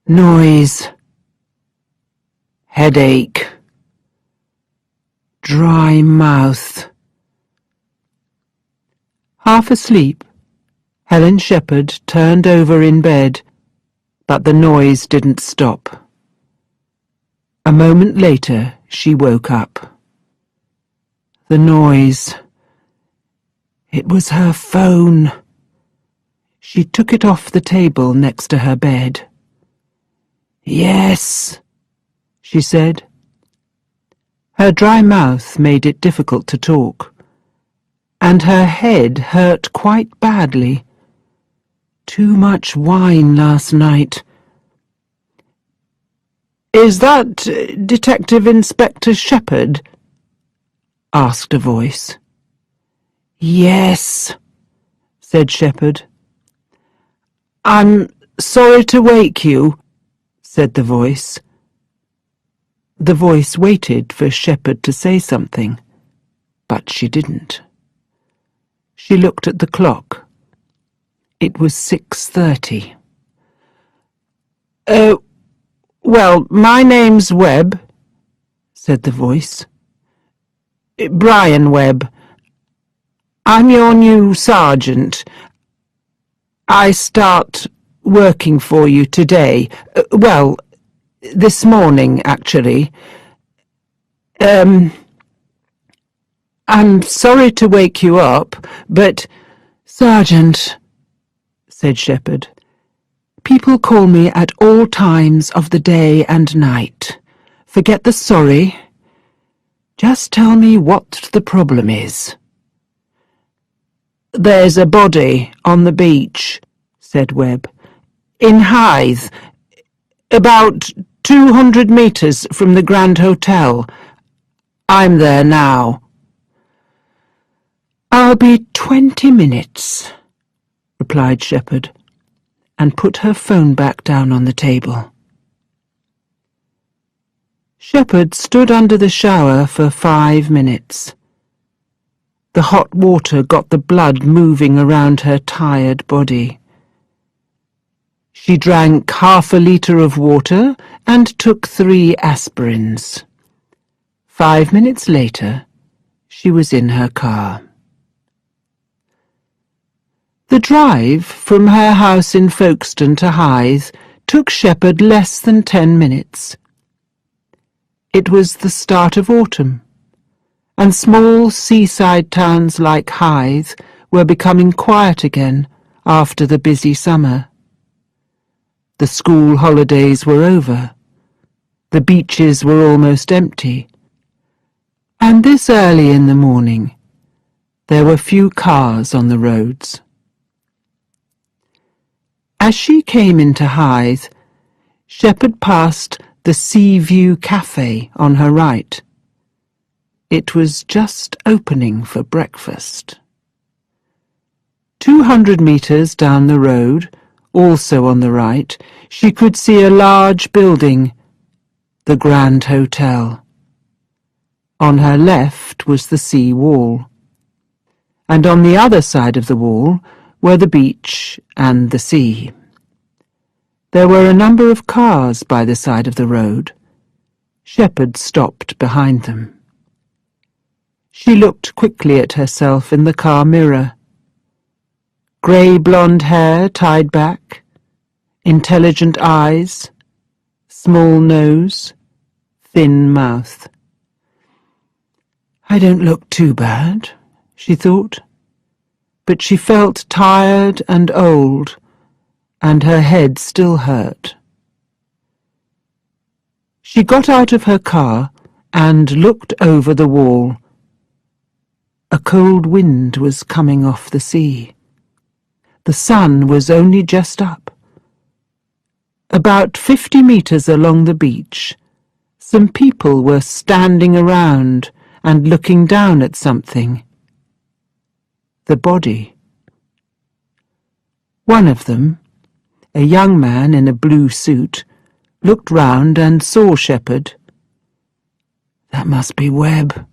Noise. Headache. Dry mouth. Half asleep, Helen Shepherd turned over in bed, but the noise didn't stop. A moment later, she woke up. The noise. It was her phone. She took it off the table next to her bed. "Yes," she said. Her dry mouth made it difficult to talk, and her head hurt quite badly. Too much wine last night. "Is that Detective Inspector Shepherd?" asked a voice. "Yes," said Shepherd. "I'm sorry to wake you," said the voice. The voice waited for Shepherd to say something, but she didn't. She looked at the clock. It was 6:30. Well, my name's Webb," said the voice. "Brian Webb. I'm your new sergeant. I start working for you today. Well, this morning, actually. I'm sorry to wake you up, but—" "Sergeant," said Shepherd, "people call me at all times of the day and night. Forget the sorry. Just tell me what the problem is." "There's a body on the beach," said Webb. "In Hythe. About 200 metres from the Grand Hotel. I'm there now." "I'll be 20 minutes," replied Shepherd, and put her phone back down on the table. Shepherd stood under the shower for 5 minutes. The hot water got the blood moving around her tired body. She drank half a litre of water and took 3 aspirins. 5 minutes later, she was in her car. The drive from her house in Folkestone to Hythe took Shepherd less than 10 minutes. It was the start of autumn, and small seaside towns like Hythe were becoming quiet again after the busy summer. The school holidays were over. The beaches were almost empty, and this early in the morning there were few cars on the roads. As she came into Hythe, Shepherd passed the Sea View Cafe on her right. It was just opening for breakfast. 200 metres down the road, also on the right, she could see a large building, the Grand Hotel. On her left was the sea wall, and on the other side of the wall were the beach and the sea. There were a number of cars by the side of the road. Shepherd stopped behind them. She looked quickly at herself in the car mirror. Grey blonde hair tied back, intelligent eyes, small nose, thin mouth. "I don't look too bad," she thought, but she felt tired and old, and her head still hurt. She got out of her car and looked over the wall. A cold wind was coming off the sea. The sun was only just up. About 50 metres along the beach, some people were standing around and looking down at something. The body. One of them, a young man in a blue suit, looked round and saw Shepherd. "That must be Webb,"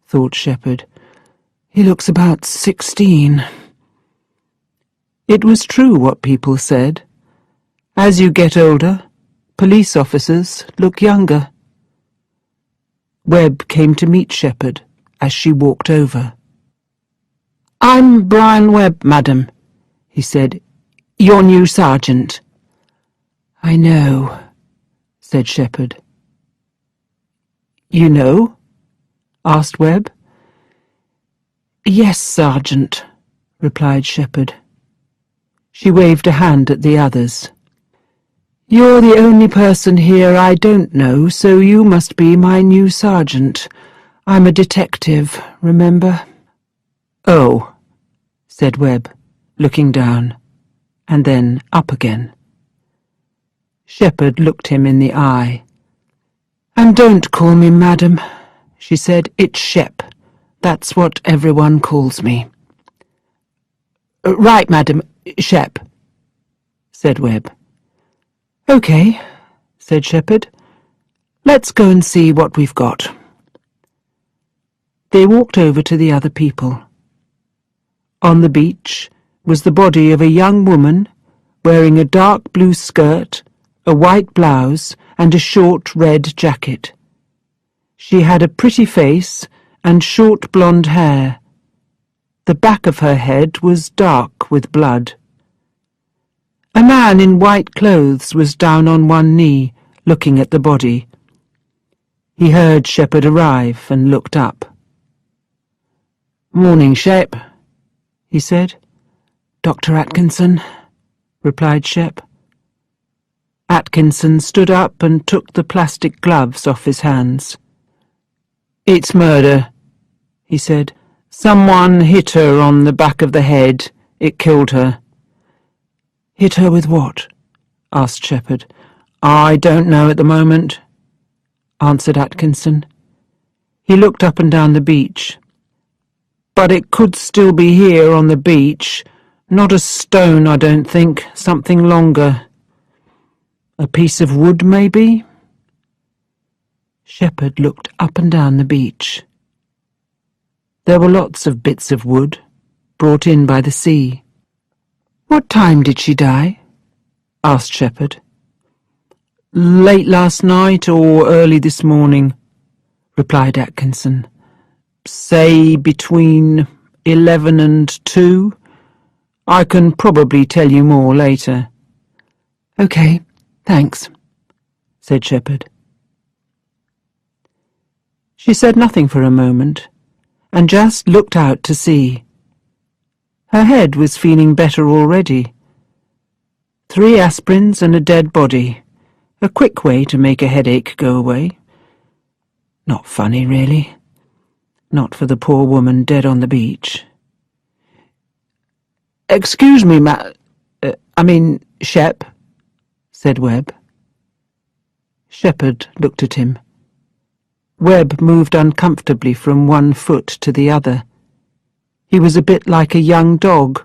thought Shepherd. "He looks about 16. It was true what people said. As you get older, police officers look younger. Webb came to meet Shepherd as she walked over. "I'm Brian Webb, madam," he said. "Your new sergeant." "I know," said Shepherd. "You know?" asked Webb. "Yes, Sergeant," replied Shepherd. She waved a hand at the others. "You're the only person here I don't know, so you must be my new sergeant. I'm a detective, remember?" "Oh," said Webb, looking down, and then up again. Shepherd looked him in the eye. "And don't call me madam," she said. "It's Shep. That's what everyone calls me." "Right, madam, Shep," said Webb. "OK," said Shepherd. "Let's go and see what we've got." They walked over to the other people. On the beach was the body of a young woman wearing a dark blue skirt, a white blouse, and a short red jacket. She had a pretty face and short blonde hair. The back of her head was dark with blood. A man in white clothes was down on one knee, looking at the body. He heard Shepherd arrive and looked up. "Morning, Shep," he said. "Dr. Atkinson," replied Shep. Atkinson stood up and took the plastic gloves off his hands. "It's murder," he said. "Someone hit her on the back of the head. It killed her." "Hit her with what?" asked Shepherd. "I don't know at the moment," answered Atkinson. He looked up and down the beach. "But it could still be here on the beach. Not a stone, I don't think. Something longer. A piece of wood, maybe?" Shepherd looked up and down the beach. There were lots of bits of wood, brought in by the sea. "What time did she die?" asked Shepherd. "Late last night or early this morning," replied Atkinson. "Say between 11 and 2. I can probably tell you more later." "OK, thanks," said Shepherd. She said nothing for a moment, and just looked out to sea. Her head was feeling better already. 3 aspirins and a dead body. A quick way to make a headache go away. Not funny, really. Not for the poor woman dead on the beach. "Excuse me, Shep," said Webb. Shepherd looked at him. Webb moved uncomfortably from one foot to the other. He was a bit like a young dog,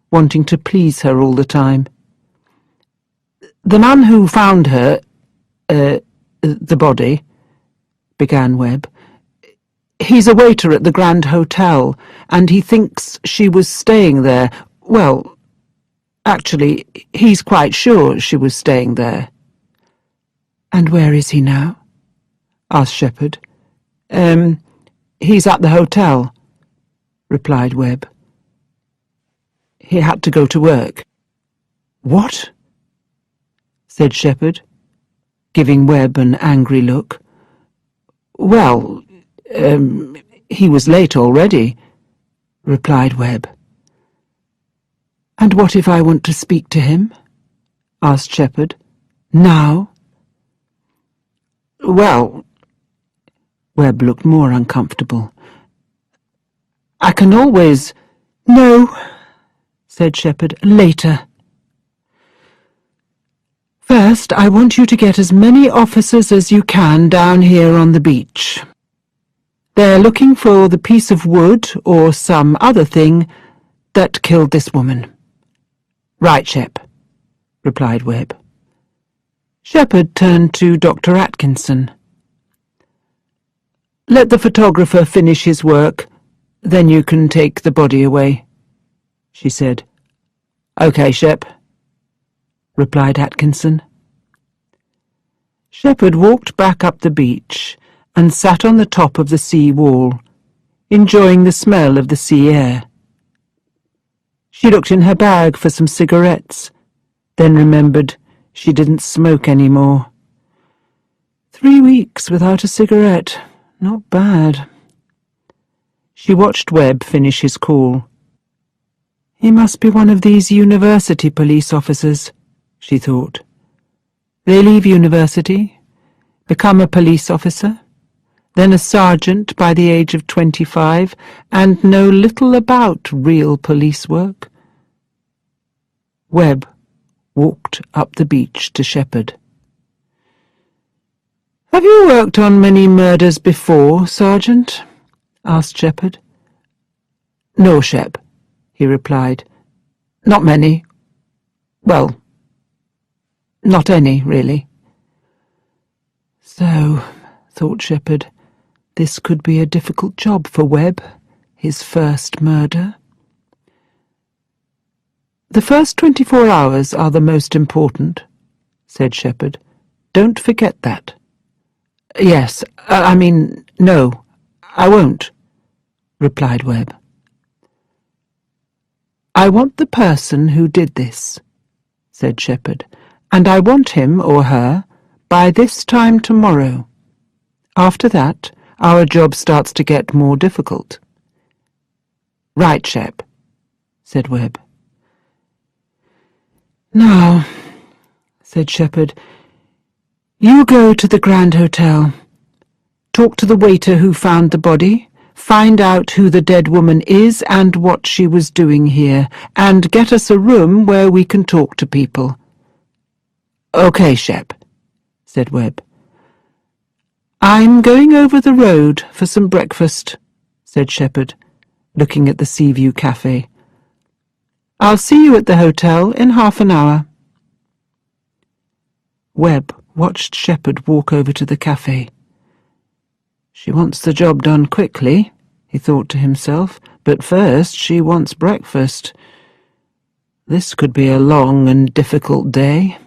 wanting to please her all the time. "The man who found her, the body," began Webb. "He's a waiter at the Grand Hotel, and he thinks she was staying there. Well, actually, he's quite sure she was staying there." "And where is he now?" asked Shepherd. He's at the hotel," replied Webb. "He had to go to work." "What?" said Shepherd, giving Webb an angry look. "Well, he was late already," replied Webb. "And what if I want to speak to him?" asked Shepherd. "Now?" "Well," Webb looked more uncomfortable. "I can always—" "No," said Shepherd. "Later. First, I want you to get as many officers as you can down here on the beach. They're looking for the piece of wood or some other thing that killed this woman." "Right, Shep," replied Webb. Shepherd turned to Dr. Atkinson. "Let the photographer finish his work, then you can take the body away," she said. "OK, Shep," replied Atkinson. Shepherd walked back up the beach and sat on the top of the sea wall, enjoying the smell of the sea air. She looked in her bag for some cigarettes, then remembered she didn't smoke any more. 3 weeks without a cigarette. Not bad. She watched Webb finish his call. He must be one of these university police officers, she thought. They leave university, become a police officer, then a sergeant by the age of 25, and know little about real police work. Webb walked up the beach to Shepherd. "Have you worked on many murders before, Sergeant?" asked Shepherd. "No, Shep," he replied. "Not many. Well, not any, really." So, thought Shepherd, this could be a difficult job for Webb, his first murder. "The first 24 hours are the most important," said Shepherd. "Don't forget that." "Yes, no, I won't," replied Webb. "I want the person who did this," said Shepherd, "and I want him or her by this time tomorrow. After that, our job starts to get more difficult." "Right, Shep," said Webb. "Now," said Shepherd, "you go to the Grand Hotel. Talk to the waiter who found the body. Find out who the dead woman is and what she was doing here, and get us a room where we can talk to people." "Okay, Shep," said Webb. "I'm going over the road for some breakfast," said Shepherd, looking at the Seaview Cafe. "I'll see you at the hotel in half an hour." Webb watched Shepherd walk over to the cafe. "She wants the job done quickly," he thought to himself, "but first she wants breakfast. This could be a long and difficult day."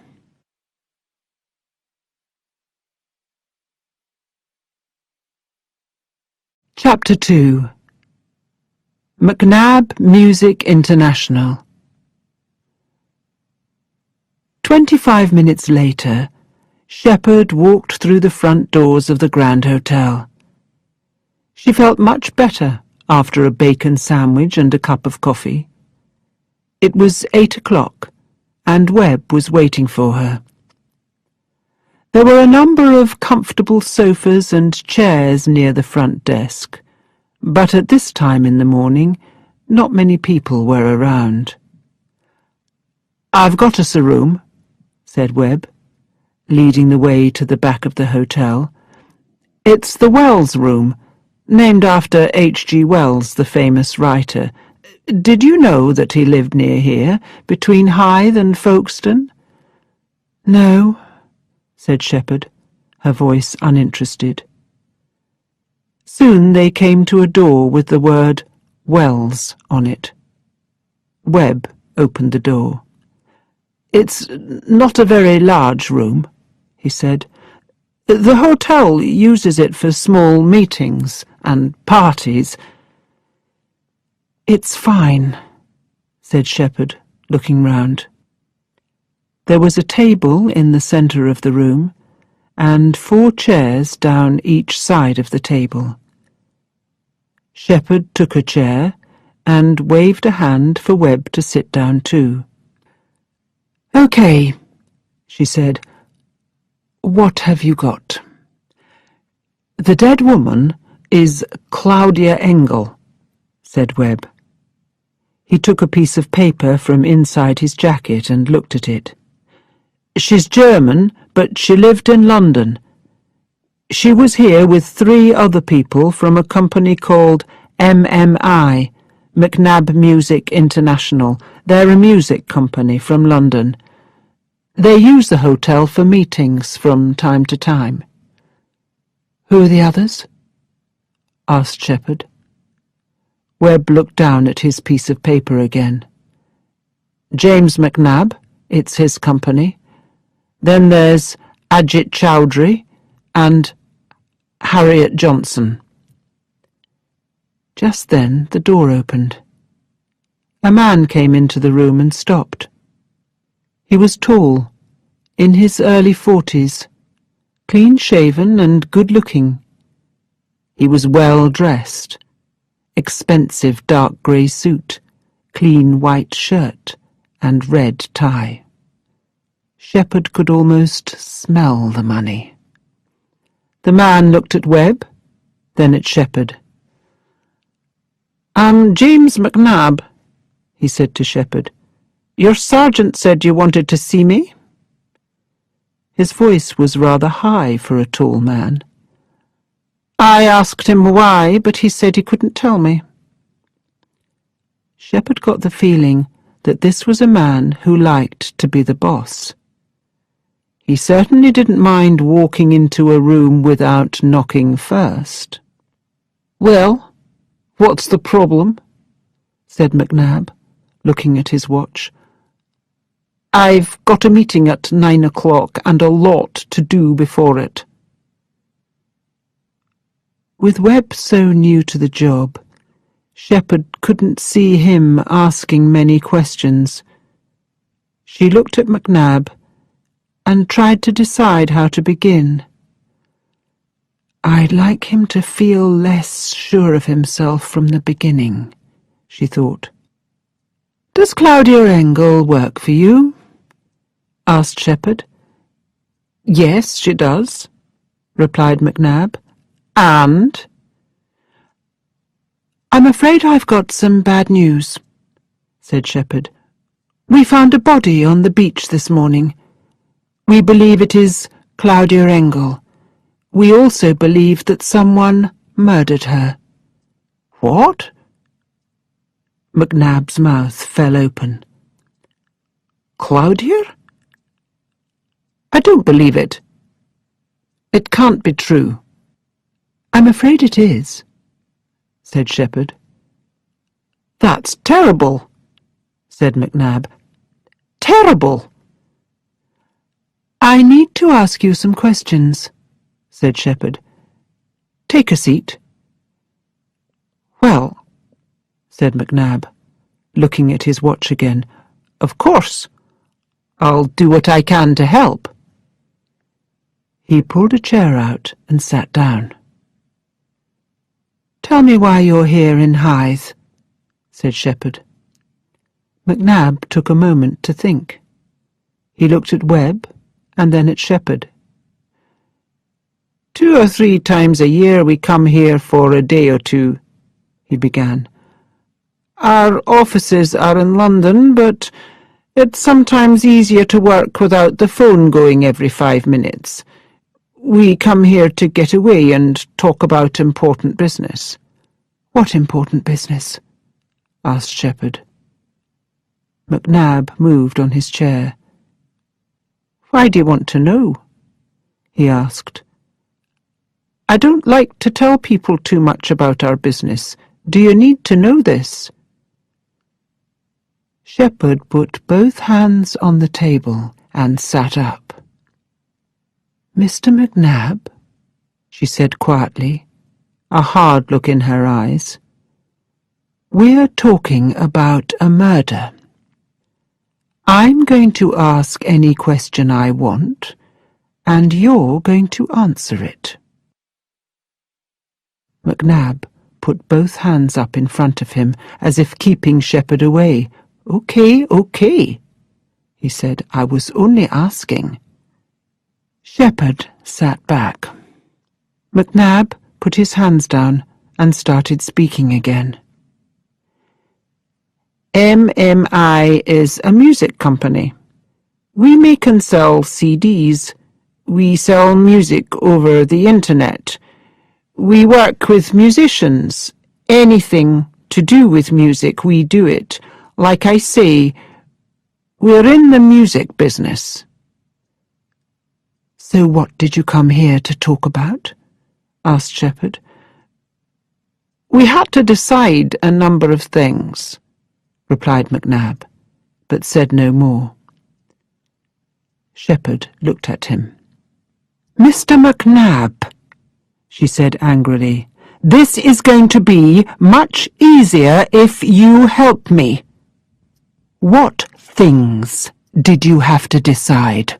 Chapter 2. McNab Music International. 25 minutes later, Shepherd walked through the front doors of the Grand Hotel. She felt much better after a bacon sandwich and a cup of coffee. It was 8 o'clock, and Webb was waiting for her. There were a number of comfortable sofas and chairs near the front desk, but at this time in the morning, not many people were around. "I've got us a room," said Webb, leading the way to the back of the hotel. "It's the Wells Room, named after H.G. Wells, the famous writer. Did you know that he lived near here, between Hythe and Folkestone?" "No," said Shepherd, her voice uninterested. Soon they came to a door with the word Wells on it. Webb opened the door. "It's not a very large room," he said. "The hotel uses it for small meetings and parties." "It's fine," said Shepherd, looking round. There was a table in the centre of the room, and 4 chairs down each side of the table. Shepherd took a chair and waved a hand for Webb to sit down too. "Okay," she said. "What have you got?" "The dead woman is Claudia Engel," said Webb. He took a piece of paper from inside his jacket and looked at it. "She's German, but she lived in London. She was here with 3 other people from a company called MMI, McNab Music International. They're a music company from London. They use the hotel for meetings from time to time." "Who are the others?" asked Shepherd. Webb looked down at his piece of paper again. "James McNab, it's his company. Then there's Ajit Chowdhury, and Harriet Johnson. Just then the door opened. A man came into the room and stopped. He was tall, in his early 40s, clean-shaven and good-looking. He was well-dressed, expensive dark grey suit, clean white shirt, and red tie. Shepherd could almost smell the money. The man looked at Webb, then at Shepherd. "I'm James McNabb," he said to Shepherd. "Your sergeant said you wanted to see me." His voice was rather high for a tall man. I asked him why, but he said he couldn't tell me. Shepherd got the feeling that this was a man who liked to be the boss. He certainly didn't mind walking into a room without knocking first. "Well, what's the problem?" said McNabb, looking at his watch. "I've got a meeting at 9 o'clock and a lot to do before it." With Webb so new to the job, Shepherd couldn't see him asking many questions. She looked at McNabb and tried to decide how to begin. "I'd like him to feel less sure of himself from the beginning," she thought. "Does Claudia Engel work for you?" asked Shepherd. "Yes, she does," replied McNabb. "And?" "I'm afraid I've got some bad news," said Shepherd. "We found a body on the beach this morning. We believe it is Claudia Engel. We also believe that someone murdered her." "What?" McNabb's mouth fell open. "Claudia? I don't believe it. It can't be true." "I'm afraid it is," said Shepherd. "That's terrible," said McNabb. "Terrible." "I need to ask you some questions," said Shepherd. "Take a seat." "Well," said McNabb, looking at his watch again, "of course. I'll do what I can to help." He pulled a chair out and sat down. "Tell me why you're here in Hythe," said Shepherd. McNabb took a moment to think. He looked at Webb and then at Shepherd. 2 or 3 times a year we come here for a day or two," he began. "Our offices are in London, but it's sometimes easier to work without the phone going every 5 minutes. We come here to get away and talk about important business." "What important business?" asked Shepherd. McNabb moved on his chair. "Why do you want to know?" he asked. "I don't like to tell people too much about our business. Do you need to know this?" Shepherd put both hands on the table and sat up. "Mr. McNabb," she said quietly, a hard look in her eyes, "we're talking about a murder. I'm going to ask any question I want, and you're going to answer it." McNabb put both hands up in front of him, as if keeping Shepherd away. Okay, he said. "I was only asking." Shepherd sat back. McNabb put his hands down and started speaking again. "MMI is a music company. We make and sell CDs. We sell music over the internet. We work with musicians. Anything to do with music, we do it. Like I say, we're in the music business." "So what did you come here to talk about?" asked Shepherd. "We had to decide a number of things," replied McNabb, but said no more. Shepherd looked at him. "Mr. McNab," she said angrily, "this is going to be much easier if you help me." "What things did you have to decide?"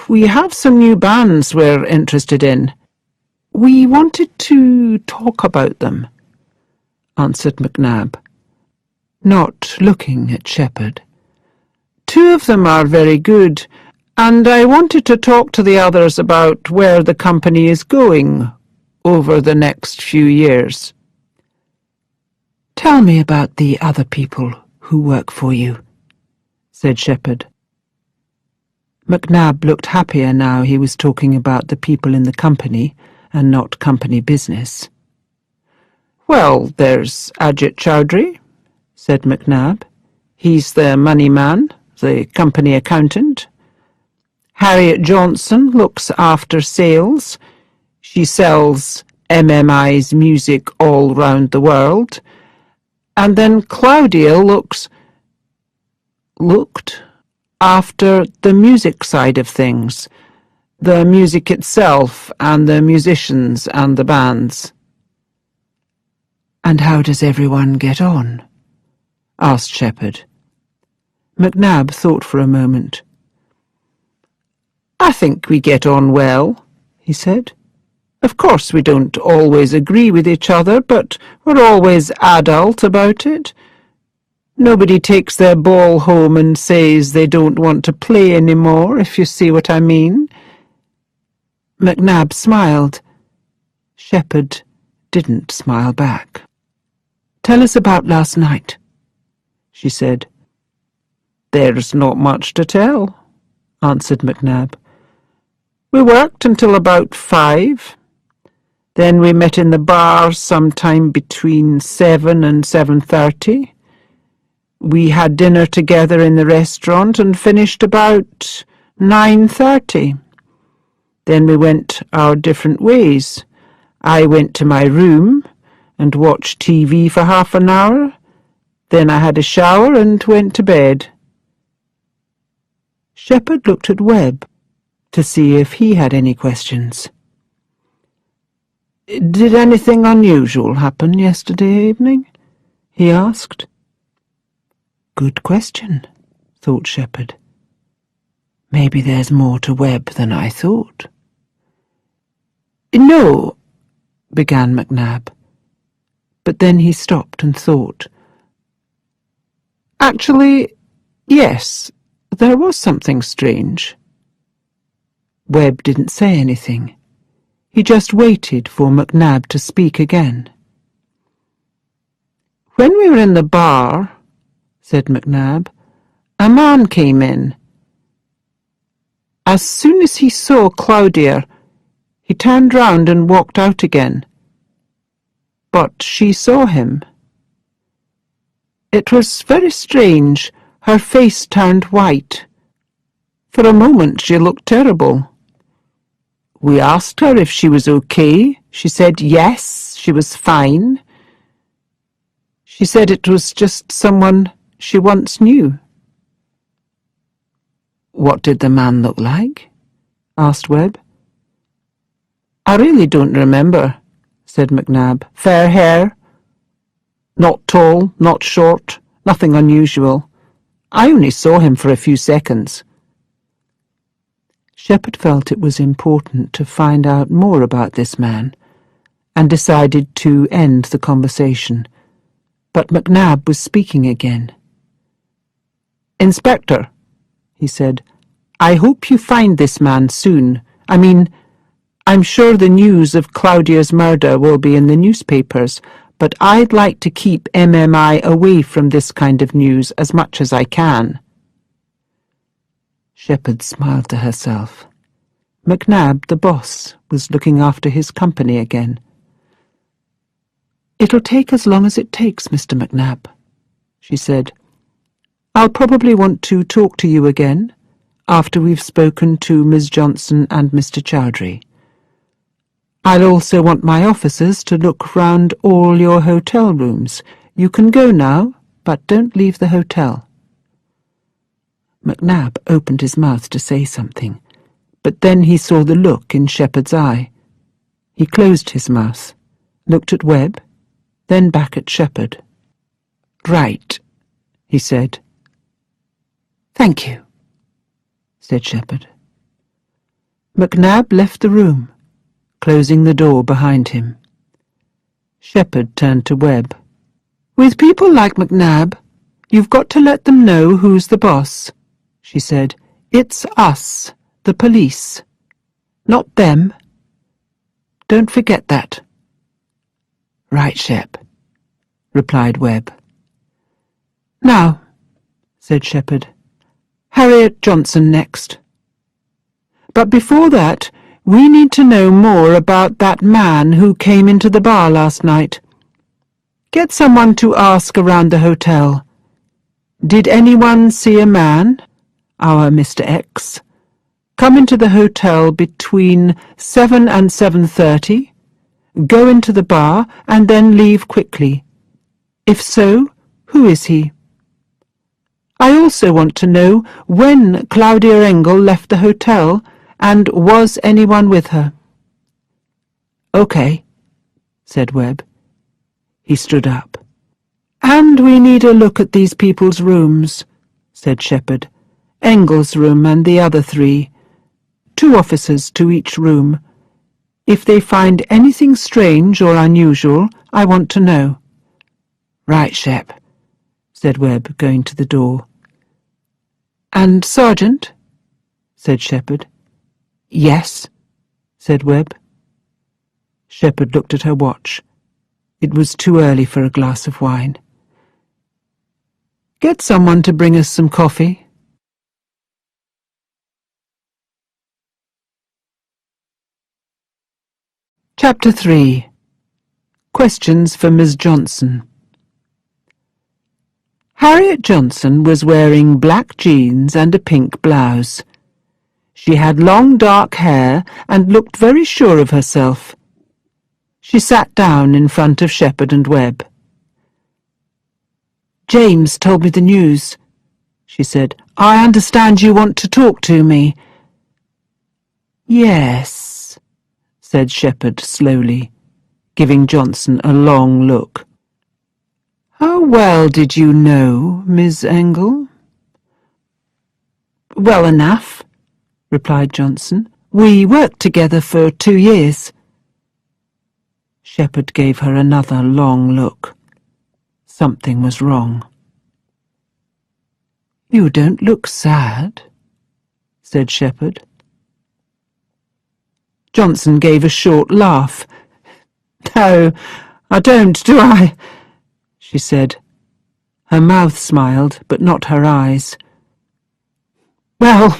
"We have some new bands we're interested in. We wanted to talk about them," answered McNab, not looking at Shepherd. "Two of them are very good, and I wanted to talk to the others about where the company is going over the next few years." "Tell me about the other people who work for you," said Shepherd. McNab looked happier now he was talking about the people in the company and not company business. "Well, there's Ajit Chowdhury," said McNab. "He's the money man, the company accountant. Harriet Johnson looks after sales. She sells MMI's music all round the world. And then Claudia looked after the music side of things, the music itself and the musicians and the bands." "And how does everyone get on?" asked Shepherd. McNab thought for a moment. "I think we get on well," he said. "Of course we don't always agree with each other, but we're always adult about it. Nobody takes their ball home and says they don't want to play any more, if you see what I mean." McNab smiled. Shepherd didn't smile back. "Tell us about last night," she said. "There's not much to tell," answered McNab. "We worked until about 5. Then we met in the bar sometime between 7 and 7:30. We had dinner together in the restaurant and finished about 9:30. Then we went our different ways. I went to my room and watched TV for half an hour. Then I had a shower and went to bed." Shepherd looked at Webb to see if he had any questions. "Did anything unusual happen yesterday evening?" he asked. "Good question," thought Shepherd. "Maybe there's more to Webb than I thought." "No," began McNab, but then he stopped and thought. "Actually, yes, there was something strange." Webb didn't say anything. He just waited for McNab to speak again. "When we were in the bar," said McNab, "a man came in. As soon as he saw Claudia, he turned round and walked out again. But she saw him. It was very strange. Her face turned white. For a moment she looked terrible. We asked her if she was okay. She said yes, she was fine. She said it was just someone she once knew." "What did the man look like?" asked Webb. "I really don't remember," said McNab. "Fair hair. Not tall, not short, nothing unusual. I only saw him for a few seconds." Shepherd felt it was important to find out more about this man, and decided to end the conversation. But McNab was speaking again. "Inspector," he said, "I hope you find this man soon. I mean, I'm sure the news of Claudia's murder will be in the newspapers, but I'd like to keep MMI away from this kind of news as much as I can." Shepherd smiled to herself. McNab, the boss, was looking after his company again. "It'll take as long as it takes, Mr. McNab," she said. "I'll probably want to talk to you again after we've spoken to Ms. Johnson and Mr. Chowdhury. I'll also want my officers to look round all your hotel rooms. You can go now, but don't leave the hotel." McNab opened his mouth to say something, but then he saw the look in Shepherd's eye. He closed his mouth, looked at Webb, then back at Shepherd. "Right," he said. "Thank you," said Shepherd. McNab left the room, closing the door behind him. Shepherd turned to Webb. "With people like McNab, you've got to let them know who's the boss," she said. "It's us, the police, not them. Don't forget that." "Right, Shep," replied Webb. "Now," said Shepherd, "Harriet Johnson next. But before that, we need to know more about that man who came into the bar last night. Get someone to ask around the hotel. Did anyone see a man, our Mr. X, come into the hotel between 7 and 7:30, go into the bar, and then leave quickly? If so, who is he? I also want to know when Claudia Engel left the hotel, and was anyone with her?" "Okay," said Webb. He stood up. "And we need a look at these people's rooms," said Shepherd. "Engel's room and the other 3. 2 officers to each room. If they find anything strange or unusual, I want to know." "Right, Shep," said Webb, going to the door. "And Sergeant?" said Shepherd. "Yes," said Webb. Shepherd looked at her watch. It was too early for a glass of wine. "Get someone to bring us some coffee." Chapter 3. Questions for Ms. Johnson. Harriet Johnson was wearing black jeans and a pink blouse. She had long dark hair and looked very sure of herself. She sat down in front of Shepherd and Webb. "James told me the news," she said. "I understand you want to talk to me." "Yes," said Shepherd slowly, giving Johnson a long look. "How well did you know Miss Engel?" "Well enough," replied Johnson. "We worked together for 2 years." Shepherd gave her another long look. Something was wrong. "You don't look sad," said Shepherd. Johnson gave a short laugh. "No, I don't, do I?" she said. Her mouth smiled, but not her eyes. "Well,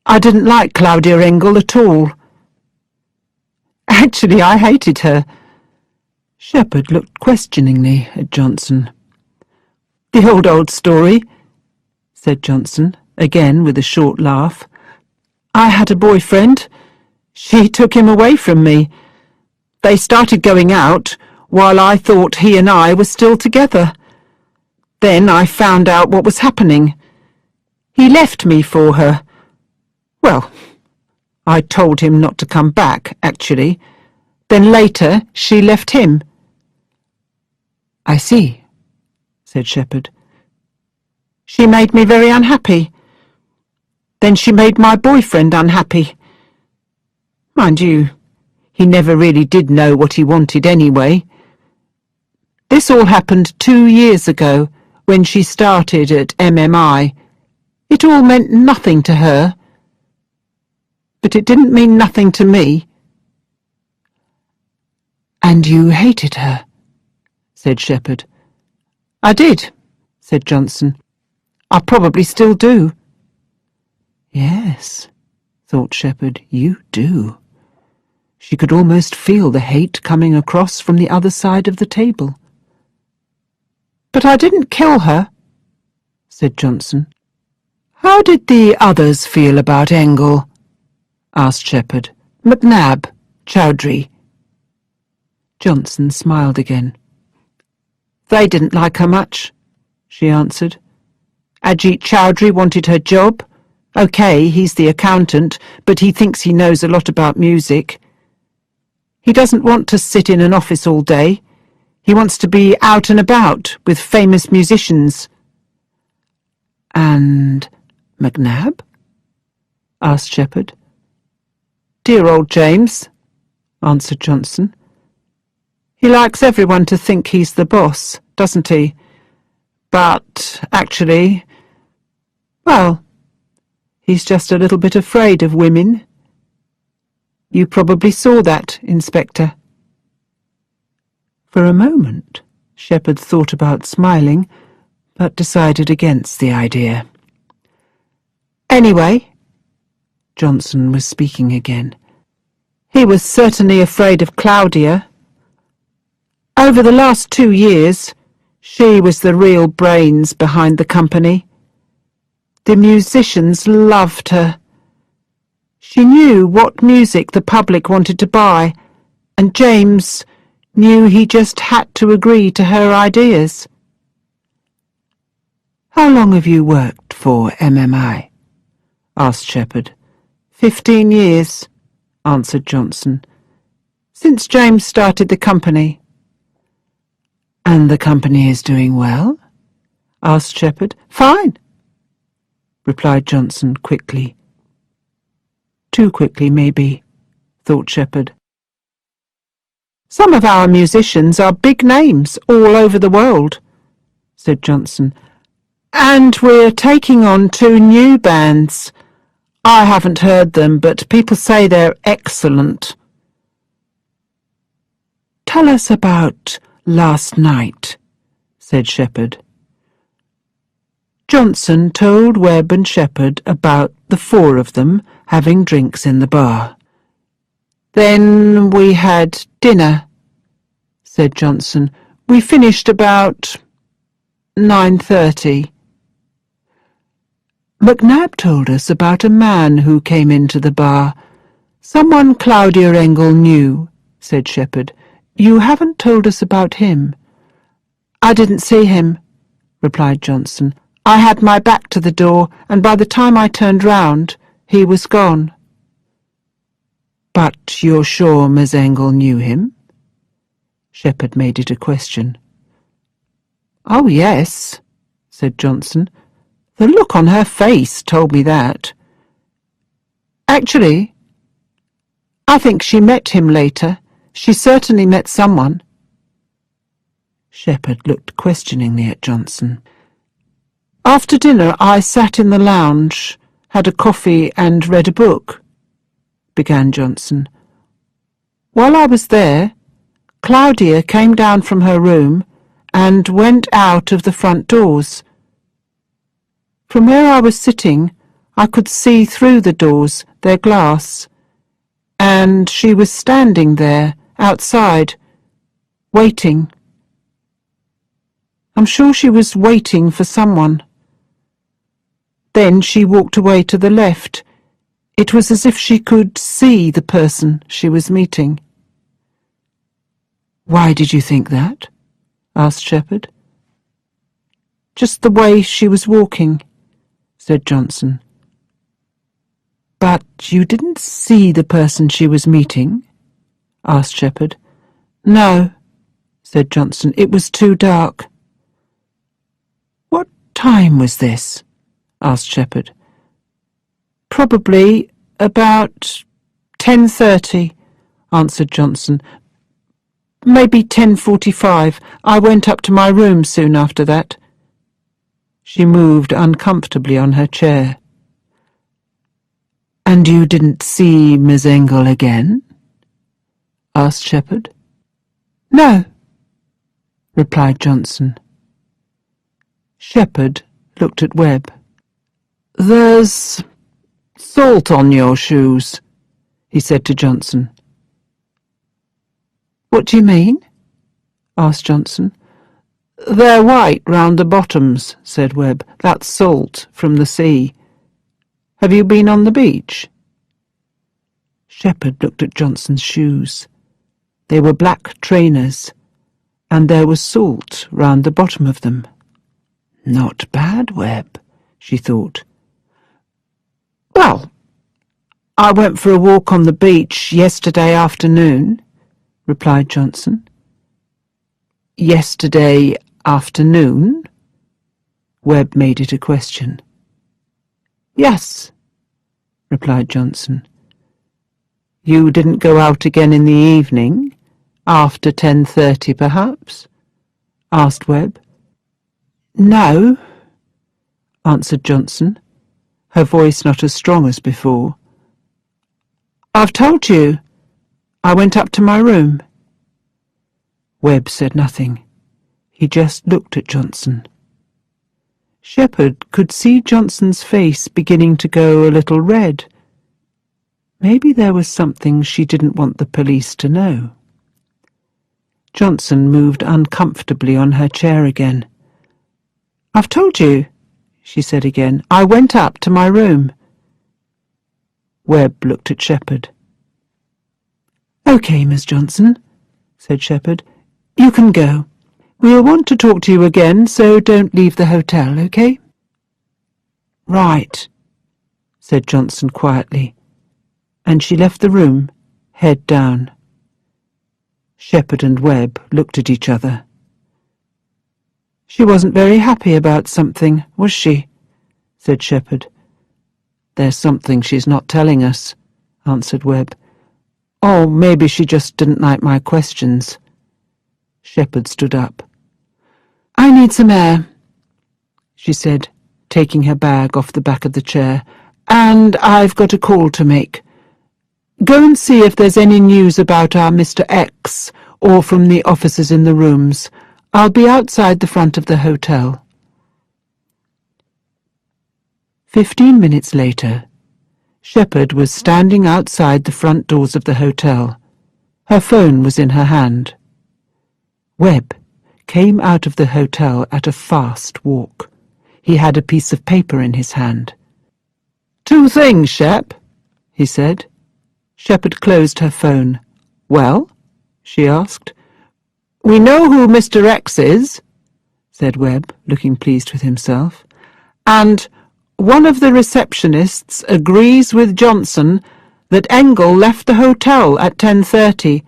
I didn't like Claudia Engel at all. Actually, I hated her." Shepherd looked questioningly at Johnson. "The old story," said Johnson, again with a short laugh. "I had a boyfriend. She took him away from me. They started going out while I thought he and I were still together. Then I found out what was happening. He left me for her. Well, I told him not to come back, actually. Then later she left him." "I see," said Shepherd. "She made me very unhappy. Then she made my boyfriend unhappy. Mind you, he never really did know what he wanted anyway. This all happened 2 years ago, when she started at MMI. It all meant nothing to her. But it didn't mean nothing to me." "And you hated her?" said Shepherd. "I did," said Johnson. "I probably still do." "Yes," thought Shepherd, "you do." She could almost feel the hate coming across from the other side of the table. "But I didn't kill her," said Johnson. "How did the others feel about Engel?" asked Shepherd. "McNab, Chowdhury." Johnson smiled again. "They didn't like her much," she answered. "Ajit Chowdhury wanted her job. OK, he's the accountant, but he thinks he knows a lot about music. He doesn't want to sit in an office all day. He wants to be out and about with famous musicians. And McNab? Asked Shepherd. Dear old James, answered Johnson. He likes everyone to think he's the boss, doesn't he? But, actually, well, he's just a little bit afraid of women. You probably saw that, Inspector. For a moment, Shepherd thought about smiling, but decided against the idea. Anyway, Johnson was speaking again, he was certainly afraid of Claudia. Over the last 2 years, she was the real brains behind the company. The musicians loved her. She knew what music the public wanted to buy, and James knew he just had to agree to her ideas. How long have you worked for MMI? Asked Shepherd. 15 years, answered Johnson. Since James started the company. And the company is doing well? Asked Shepherd. Fine, replied Johnson quickly. Too quickly, maybe, thought Shepherd. Some of our musicians are big names all over the world, said Johnson. And we're taking on 2 new bands. I haven't heard them, but people say they're excellent. Tell us about last night, said Shepherd. Johnson told Webb and Shepherd about the 4 of them having drinks in the bar. Then we had dinner, said Johnson. We finished about 9:30. McNab told us about a man who came into the bar. Someone Claudia Engel knew, said Shepherd. You haven't told us about him. I didn't see him, replied Johnson. I had my back to the door, and by the time I turned round, he was gone. But you're sure Miss Engel knew him? Shepherd made it a question. Oh, yes, said Johnson. The look on her face told me that. Actually, I think she met him later. She certainly met someone. Shepherd looked questioningly at Johnson. After dinner I sat in the lounge, had a coffee and read a book, began Johnson. While I was there, Claudia came down from her room and went out of the front doors. From where I was sitting, I could see through the doors, their glass, and she was standing there, outside, waiting. I'm sure she was waiting for someone. Then she walked away to the left. It was as if she could see the person she was meeting. Why did you think that? Asked Shepherd. Just the way she was walking, said Johnson. But you didn't see the person she was meeting? Asked Shepherd. No, said Johnson. It was too dark. What time was this? Asked Shepherd. Probably about 10:30, answered Johnson. Maybe 10:45. I went up to my room soon after that. She moved uncomfortably on her chair. And you didn't see Miss Engel again? Asked Shepherd. No, replied Johnson. Shepherd looked at Webb. There's salt on your shoes, he said to Johnson. What do you mean? Asked Johnson. They're white round the bottoms, said Webb. That's salt from the sea. Have you been on the beach? Shepherd looked at Johnson's shoes. They were black trainers, and there was salt round the bottom of them. Not bad, Webb, she thought. Well, I went for a walk on the beach yesterday afternoon, replied Johnson. Yesterday afternoon? Webb made it a question. Yes, replied Johnson. You didn't go out again in the evening? After 10:30, perhaps? Asked Webb. No, answered Johnson, her voice not as strong as before. I've told you. I went up to my room. Webb said nothing. He just looked at Johnson. Shepherd could see Johnson's face beginning to go a little red. Maybe there was something she didn't want the police to know. Johnson moved uncomfortably on her chair again. I've told you, she said again. I went up to my room. Webb looked at Shepherd. OK, Miss Johnson, said Shepherd. You can go. We'll want to talk to you again, so don't leave the hotel, OK? Right, said Johnson quietly, and she left the room, head down. Shepherd and Webb looked at each other. She wasn't very happy about something, was she? Said Shepherd. There's something she's not telling us, answered Webb. Or maybe she just didn't like my questions. Shepherd stood up. I need some air, she said, taking her bag off the back of the chair, and I've got a call to make. Go and see if there's any news about our Mr. X or from the officers in the rooms. I'll be outside the front of the hotel. 15 minutes later, Shepherd was standing outside the front doors of the hotel. Her phone was in her hand. Webb came out of the hotel at a fast walk. He had a piece of paper in his hand. Two things, Shep, he said. Shepherd closed her phone. Well? She asked. We know who Mr. X is, said Webb, looking pleased with himself. And one of the receptionists agrees with Johnson that Engel left the hotel at 10:30,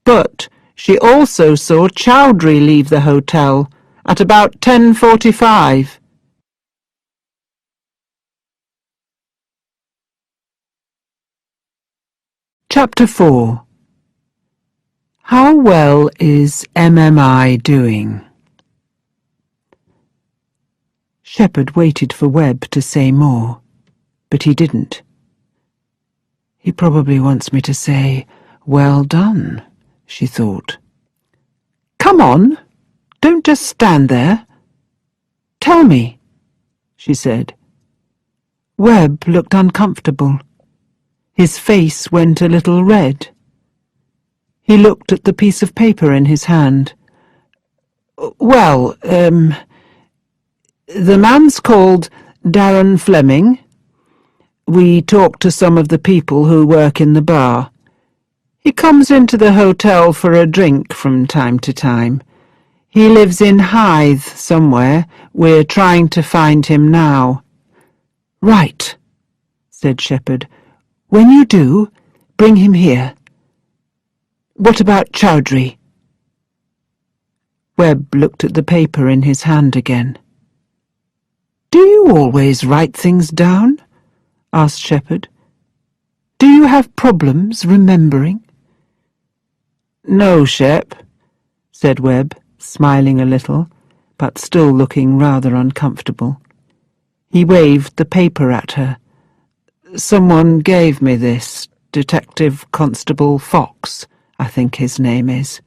but she also saw Chowdhury leave the hotel at about 10:45. Chapter 4. How well is MMI doing? Shepherd waited for Webb to say more, but he didn't. He probably wants me to say, well done, she thought. Come on, don't just stand there. Tell me, she said. Webb looked uncomfortable. His face went a little red. He looked at the piece of paper in his hand. Well, the man's called Darren Fleming. We talked to some of the people who work in the bar. He comes into the hotel for a drink from time to time. He lives in Hythe somewhere. We're trying to find him now. Right, said Shepherd. When you do, bring him here. What about Chowdhury? Webb looked at the paper in his hand again. Do you always write things down? Asked Shepherd. Do you have problems remembering? No, Shep, said Webb, smiling a little, but still looking rather uncomfortable. He waved the paper at her. Someone gave me this, Detective Constable Fox, I think his name is.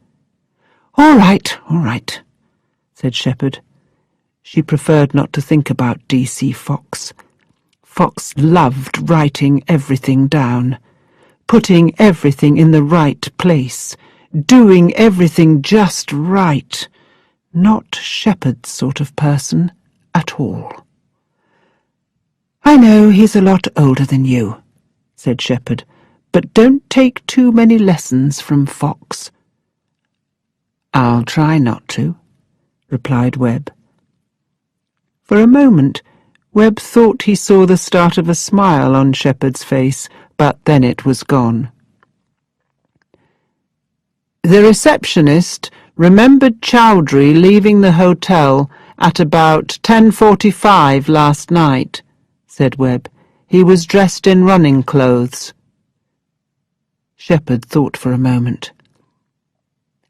All right, said Shepherd. She preferred not to think about DC Fox. Fox loved writing everything down, putting everything in the right place, doing everything just right. Not Shepherd's sort of person at all. I know he's a lot older than you, said Shepherd, but don't take too many lessons from Fox. I'll try not to, replied Webb. For a moment, Webb thought he saw the start of a smile on Shepherd's face, but then it was gone. The receptionist remembered Chowdhury leaving the hotel at about 10:45 last night, said Webb. He was dressed in running clothes. Shepherd thought for a moment.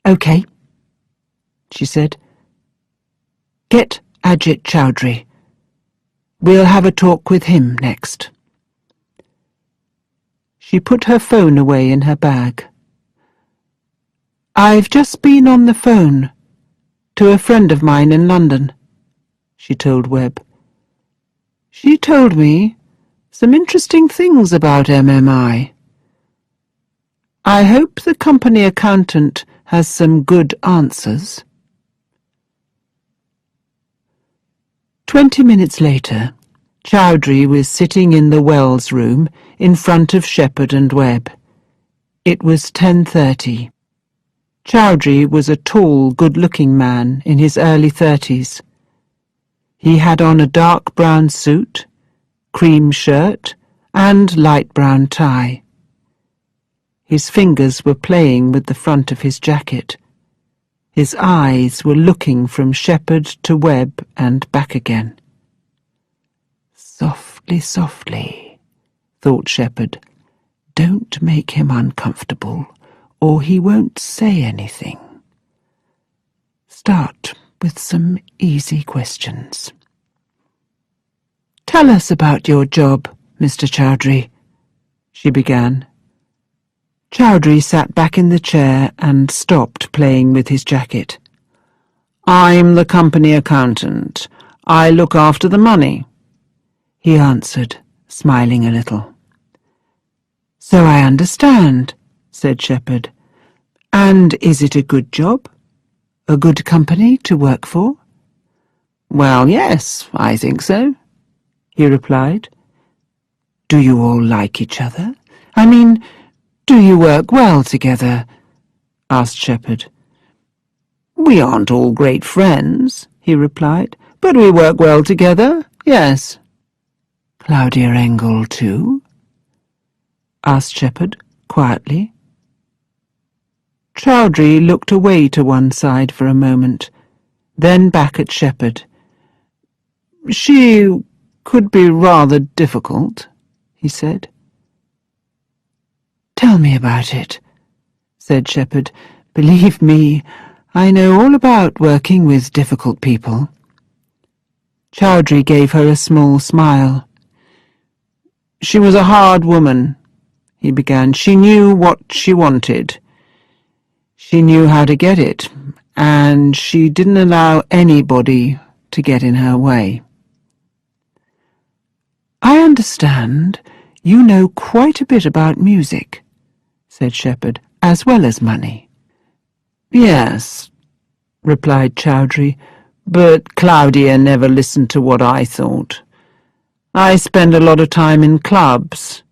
"OK," she said. "Get Ajit Chowdhury. We'll have a talk with him next." She put her phone away in her bag. "I've just been on the phone to a friend of mine in London," she told Webb. "She told me some interesting things about MMI. I hope the company accountant has some good answers." 20 minutes later, Chowdhury was sitting in the Wells room in front of Shepherd and Webb. It was 10:30. Chowdhury was a tall, good-looking man in his early 30s. He had on a dark brown suit, cream shirt, and light brown tie. His fingers were playing with the front of his jacket. His eyes were looking from Shepherd to Webb and back again. "Softly, softly," thought Shepherd. "Don't make him uncomfortable, or he won't say anything. Start with some easy questions." "Tell us about your job, Mr. Chowdhury," she began. Chowdhury sat back in the chair and stopped playing with his jacket. "I'm the company accountant. I look after the money," he answered, smiling a little. "So I understand," said Shepherd. "And is it a good job? A good company to work for?" "Well, yes, I think so," he replied. "Do you all like each other? I mean, do you work well together?" asked Shepherd. "We aren't all great friends," he replied, "but we work well together, yes." "Claudia Engel too?" asked Shepherd quietly. Chowdhury looked away to one side for a moment, then back at Shepherd. "She could be rather difficult," he said. "Tell me about it," said Shepherd. "Believe me, I know all about working with difficult people." Chowdhury gave her a small smile. "She was a hard woman," he began. "She knew what she wanted. She knew how to get it, and she didn't allow anybody to get in her way." "I understand you know quite a bit about music," said Shepherd, "as well as money." "Yes," replied Chowdhury, "but Claudia never listened to what I thought. I spend a lot of time in clubs.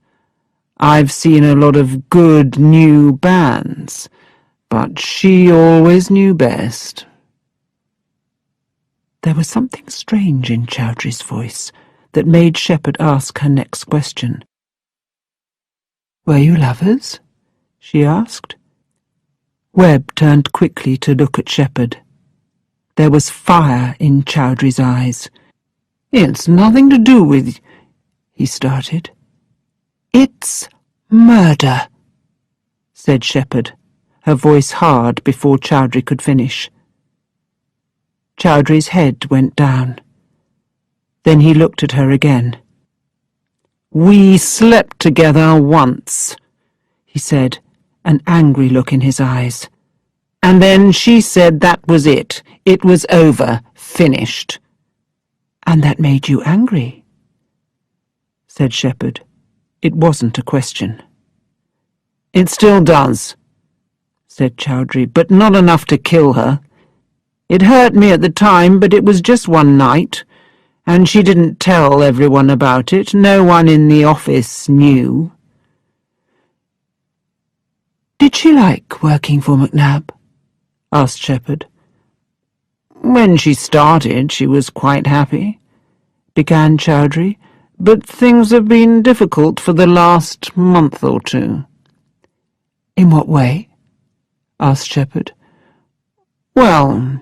I've seen a lot of good new bands, but she always knew best." There was something strange in Chowdhury's voice that made Shepherd ask her next question. "Were you lovers?" she asked. Webb turned quickly to look at Shepherd. There was fire in Chowdhury's eyes. "It's nothing to do with—" he started. "It's murder," said Shepherd, her voice hard before Chowdhury could finish. Chowdhury's head went down. Then he looked at her again. "We slept together once," he said, an angry look in his eyes. "And then she said that was it. It was over, finished." "And that made you angry?" said Shepherd. It wasn't a question. "It still does," said Chowdhury, "but not enough to kill her. It hurt me at the time, but it was just one night, and she didn't tell everyone about it. No one in the office knew." "Did she like working for McNab?" asked Shepherd. "When she started, she was quite happy. began Chowdhury, but things have been difficult for the last month or two. In what way? Asked Shepherd. Well,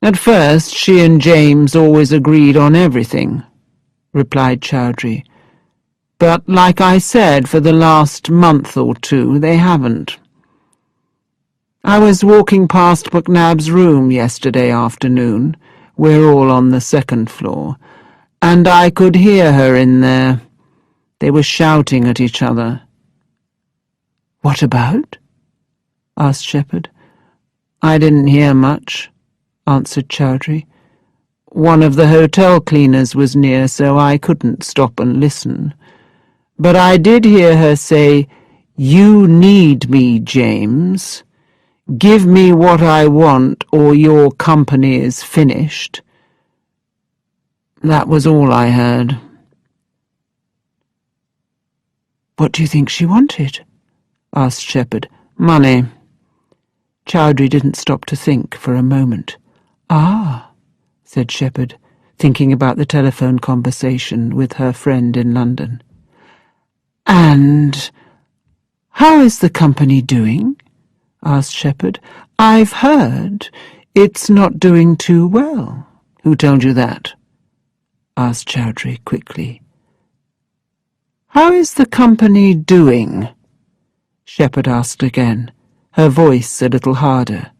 at first she and James always agreed on everything, replied Chowdhury. But like I said, for the last month or two they haven't. I was walking past McNab's room yesterday afternoon. We're all on the second floor, and I could hear her in there. They were shouting at each other. What about? Asked Shepherd. I didn't hear much, answered Chowdhury. One of the hotel cleaners was near, so I couldn't stop and listen. But I did hear her say, "You need me, James. Give me what I want, or your company is finished." That was all I heard. What do you think she wanted? Asked Shepherd. Money. Chowdhury didn't stop to think for a moment. Ah, said Shepherd, thinking about the telephone conversation with her friend in London. And how is the company doing? Asked Shepherd. I've heard it's not doing too well. Who told you that? Asked Chowdhury quickly. How is the company doing? Shepherd asked again, her voice a little harder.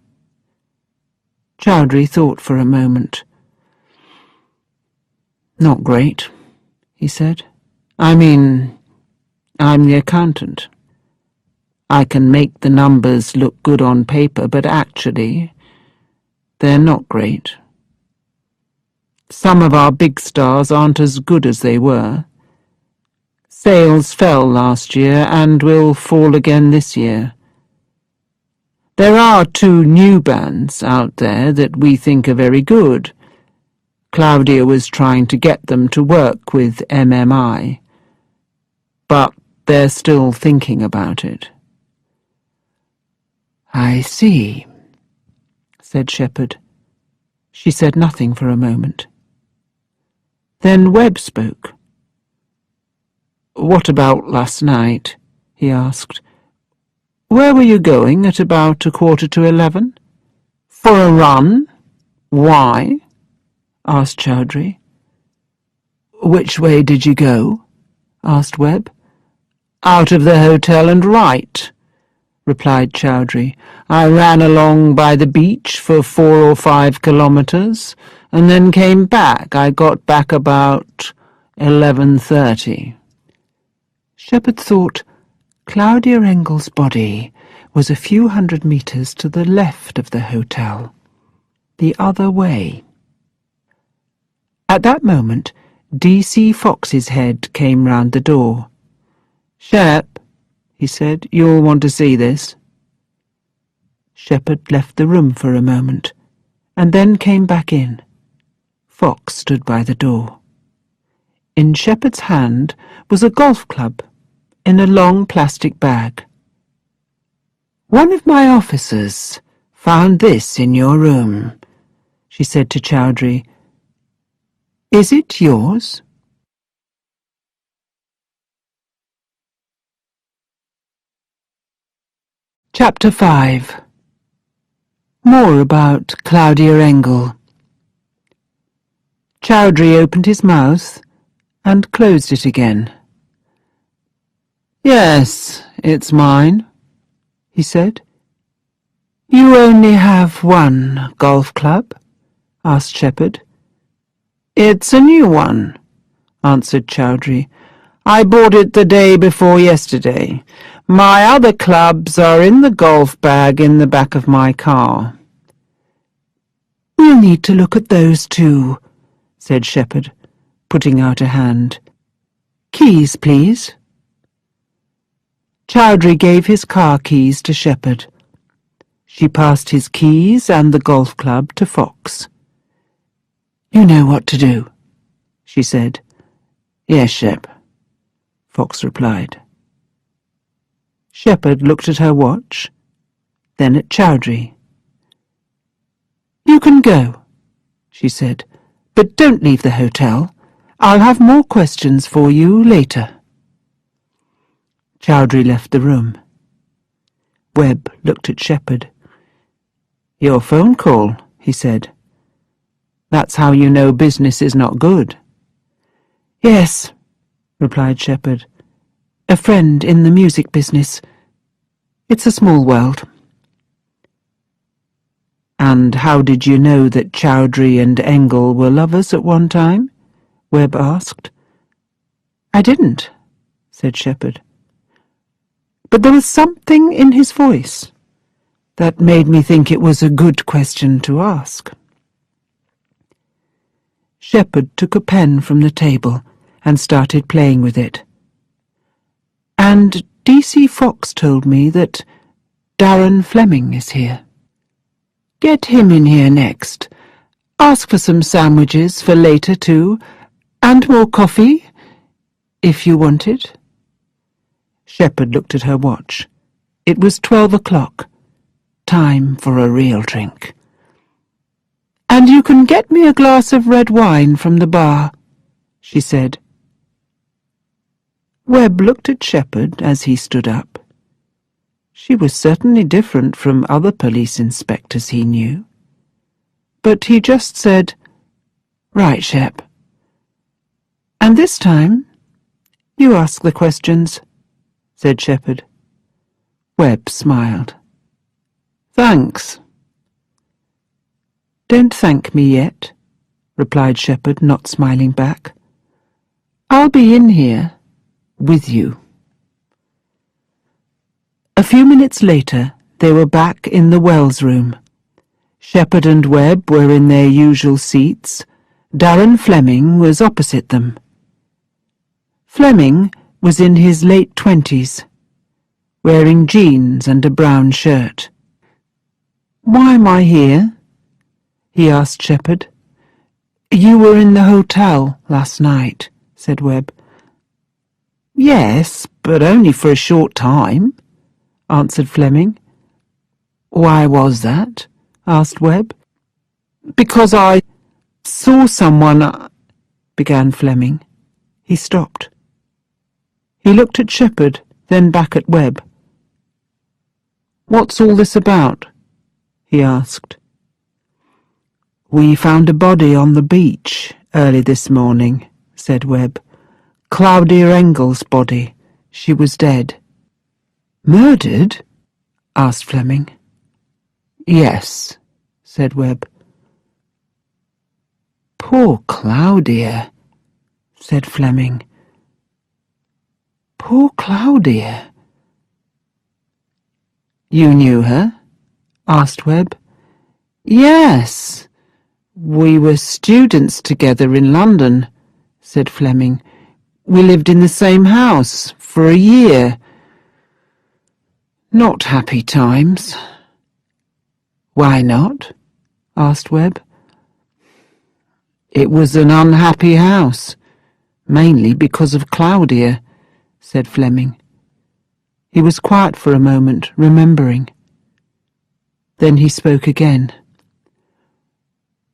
Chowdhury thought for a moment. Not great, he said. I mean, I'm the accountant. I can make the numbers look good on paper, but actually, they're not great. Some of our big stars aren't as good as they were. Sales fell last year and will fall again this year. There are 2 new bands out there that we think are very good. Claudia was trying to get them to work with MMI, but they're still thinking about it. I see, said Shepherd. She said nothing for a moment. Then Webb spoke. What about last night? He asked. Where were you going at about 11:15? For a run? Why? Asked Chowdhury. Which way did you go? Asked Webb. Out of the hotel and right, replied Chowdhury. I ran along by the beach for 4 or 5 kilometres, and then came back. I got back about 11:30. Shepherd thought Claudia Engel's body was a few hundred metres to the left of the hotel, the other way. At that moment, D.C. Fox's head came round the door. Shep, he said, you'll want to see this. Shepherd left the room for a moment, and then came back in. Fox stood by the door. In Shepherd's hand was a golf club in a long plastic bag. One of my officers found this in your room, she said to Chowdhury. Is it yours? Chapter 5. More about Claudia Engel. Chowdhury opened his mouth and closed it again. Yes, it's mine, he said. You only have one golf club? Asked Shepherd. It's a new one, answered Chowdhury. I bought it the day before yesterday. My other clubs are in the golf bag in the back of my car. We'll need to look at those too, said Shepherd, putting out a hand. Keys, please. Chowdhury gave his car keys to Shepherd. She passed his keys and the golf club to Fox. You know what to do, she said. Yes, Shep, Fox replied. Shepherd looked at her watch, then at Chowdhury. You can go, she said, But don't leave the hotel. I'll have more questions for you later. Chowdhury left the room. Webb looked at Shepherd. Your phone call, he said. That's how you know business is not good. Yes, replied Shepherd. A friend in the music business. It's a small world. And how did you know that Chowdhury and Engel were lovers at one time? Webb asked. I didn't, said Shepherd. But there was something in his voice that made me think it was a good question to ask. Shepherd took a pen from the table and started playing with it. And D.C. Fox told me that Darren Fleming is here. Get him in here next. Ask for some sandwiches for later, too, and more coffee, if you want it. Shepherd looked at her watch. It was 12 o'clock. Time for a real drink. And you can get me a glass of red wine from the bar, she said. Webb looked at Shepherd as he stood up. She was certainly different from other police inspectors he knew. But he just said, Right, Shep. And this time, you ask the questions, said Shepherd. Webb smiled. Thanks. Don't thank me yet, replied Shepherd, not smiling back. I'll be in here with you. A few minutes later, they were back in the Wells room. Shepherd and Webb were in their usual seats. Darren Fleming was opposite them. Fleming was in his late 20s, wearing jeans and a brown shirt. Why am I here? He asked Shepherd. You were in the hotel last night, said Webb. Yes, but only for a short time, answered Fleming. Why was that? Asked Webb. Because I saw someone, began Fleming. He stopped. He looked at Shepherd, then back at Webb. What's all this about? He asked. We found a body on the beach early this morning, said Webb. Claudia Engel's body. She was dead. Murdered? Asked Fleming. Yes, said Webb. Poor Claudia, said Fleming. Poor Claudia. You knew her? Asked Webb. Yes. We were students together in London, said Fleming. We lived in the same house for a year. Not happy times. Why not? Asked Webb. It was an unhappy house, mainly because of Claudia, said Fleming. He was quiet for a moment, remembering. Then he spoke again.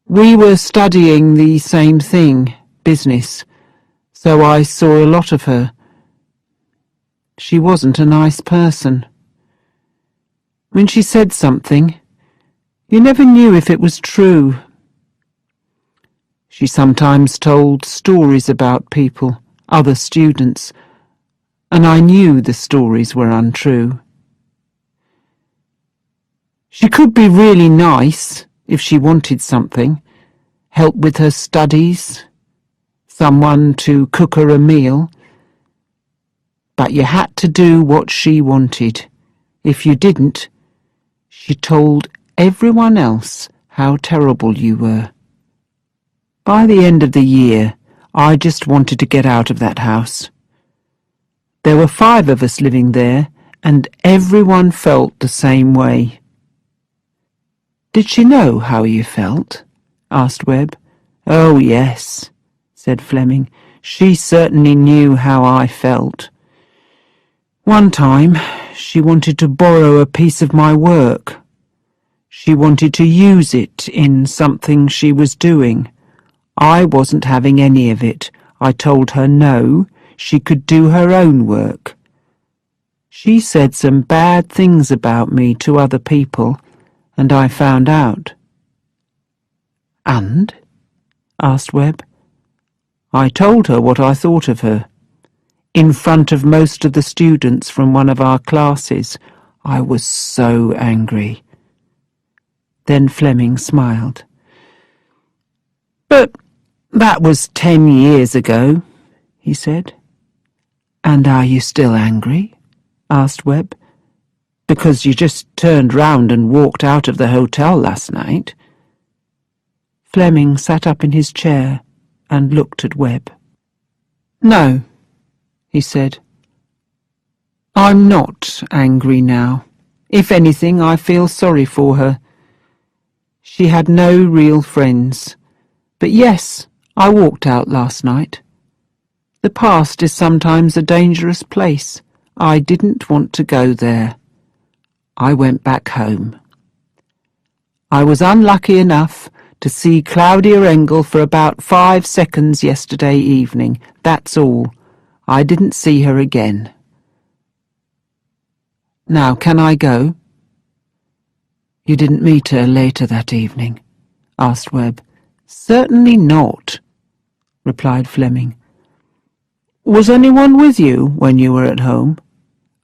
We were studying the same thing, business, so I saw a lot of her. She wasn't a nice person. When she said something, you never knew if it was true. She sometimes told stories about people, other students, and I knew the stories were untrue. She could be really nice if she wanted something, help with her studies, someone to cook her a meal, but you had to do what she wanted. If you didn't, she told everyone else how terrible you were. By the end of the year, I just wanted to get out of that house. There were 5 of us living there, and everyone felt the same way. Did she know how you felt? Asked Webb. Oh, yes, said Fleming. She certainly knew how I felt. One time, she wanted to borrow a piece of my work. She wanted to use it in something she was doing. I wasn't having any of it. I told her no, she could do her own work. She said some bad things about me to other people, and I found out." "And?" asked Webb. "I told her what I thought of her. In front of most of the students from one of our classes. I was so angry." Then Fleming smiled. "But that was 10 years ago," he said. "And are you still angry?" asked Webb. "Because you just turned round and walked out of the hotel last night." Fleming sat up in his chair and looked at Webb. "No," he said. "I'm not angry now. If anything, I feel sorry for her. She had no real friends. But yes, I walked out last night. The past is sometimes a dangerous place. I didn't want to go there. I went back home. I was unlucky enough to see Claudia Engel for about 5 seconds yesterday evening. That's all. I didn't see her again. Now, can I go?" "You didn't meet her later that evening?" asked Webb. "Certainly not," replied Fleming. "Was anyone with you when you were at home?"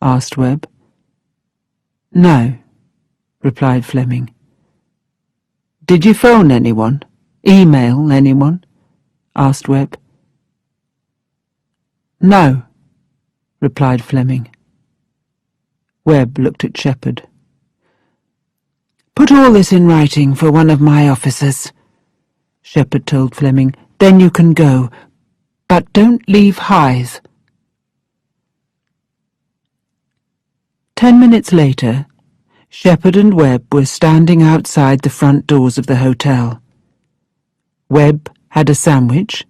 asked Webb. "No," replied Fleming. "Did you phone anyone? Email anyone?" asked Webb. "No," replied Fleming. Webb looked at Shepherd. "Put all this in writing for one of my officers," Shepherd told Fleming. "Then you can go. But don't leave Hythe." 10 minutes later, Shepherd and Webb were standing outside the front doors of the hotel. Webb had a sandwich,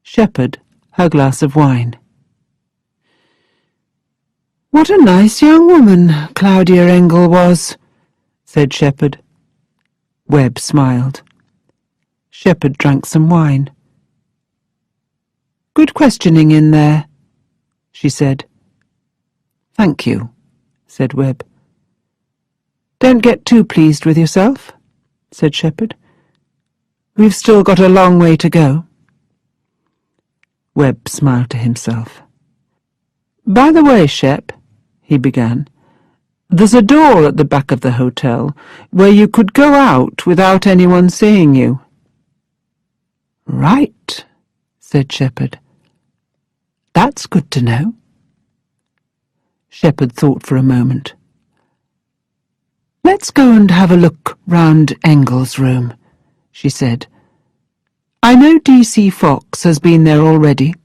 Shepherd her glass of wine. "What a nice young woman Claudia Engel was," said Shepherd. Webb smiled. Shepherd drank some wine. "Good questioning in there," she said. "Thank you," said Webb. "Don't get too pleased with yourself," said Shepherd. "We've still got a long way to go." Webb smiled to himself. "By the way, Shep," he began, "there's a door at the back of the hotel where you could go out without anyone seeing you." "Right," said Shepherd. "That's good to know." Shepherd thought for a moment. "Let's go and have a look round Engel's room," she said. "I know DC Fox has been there already,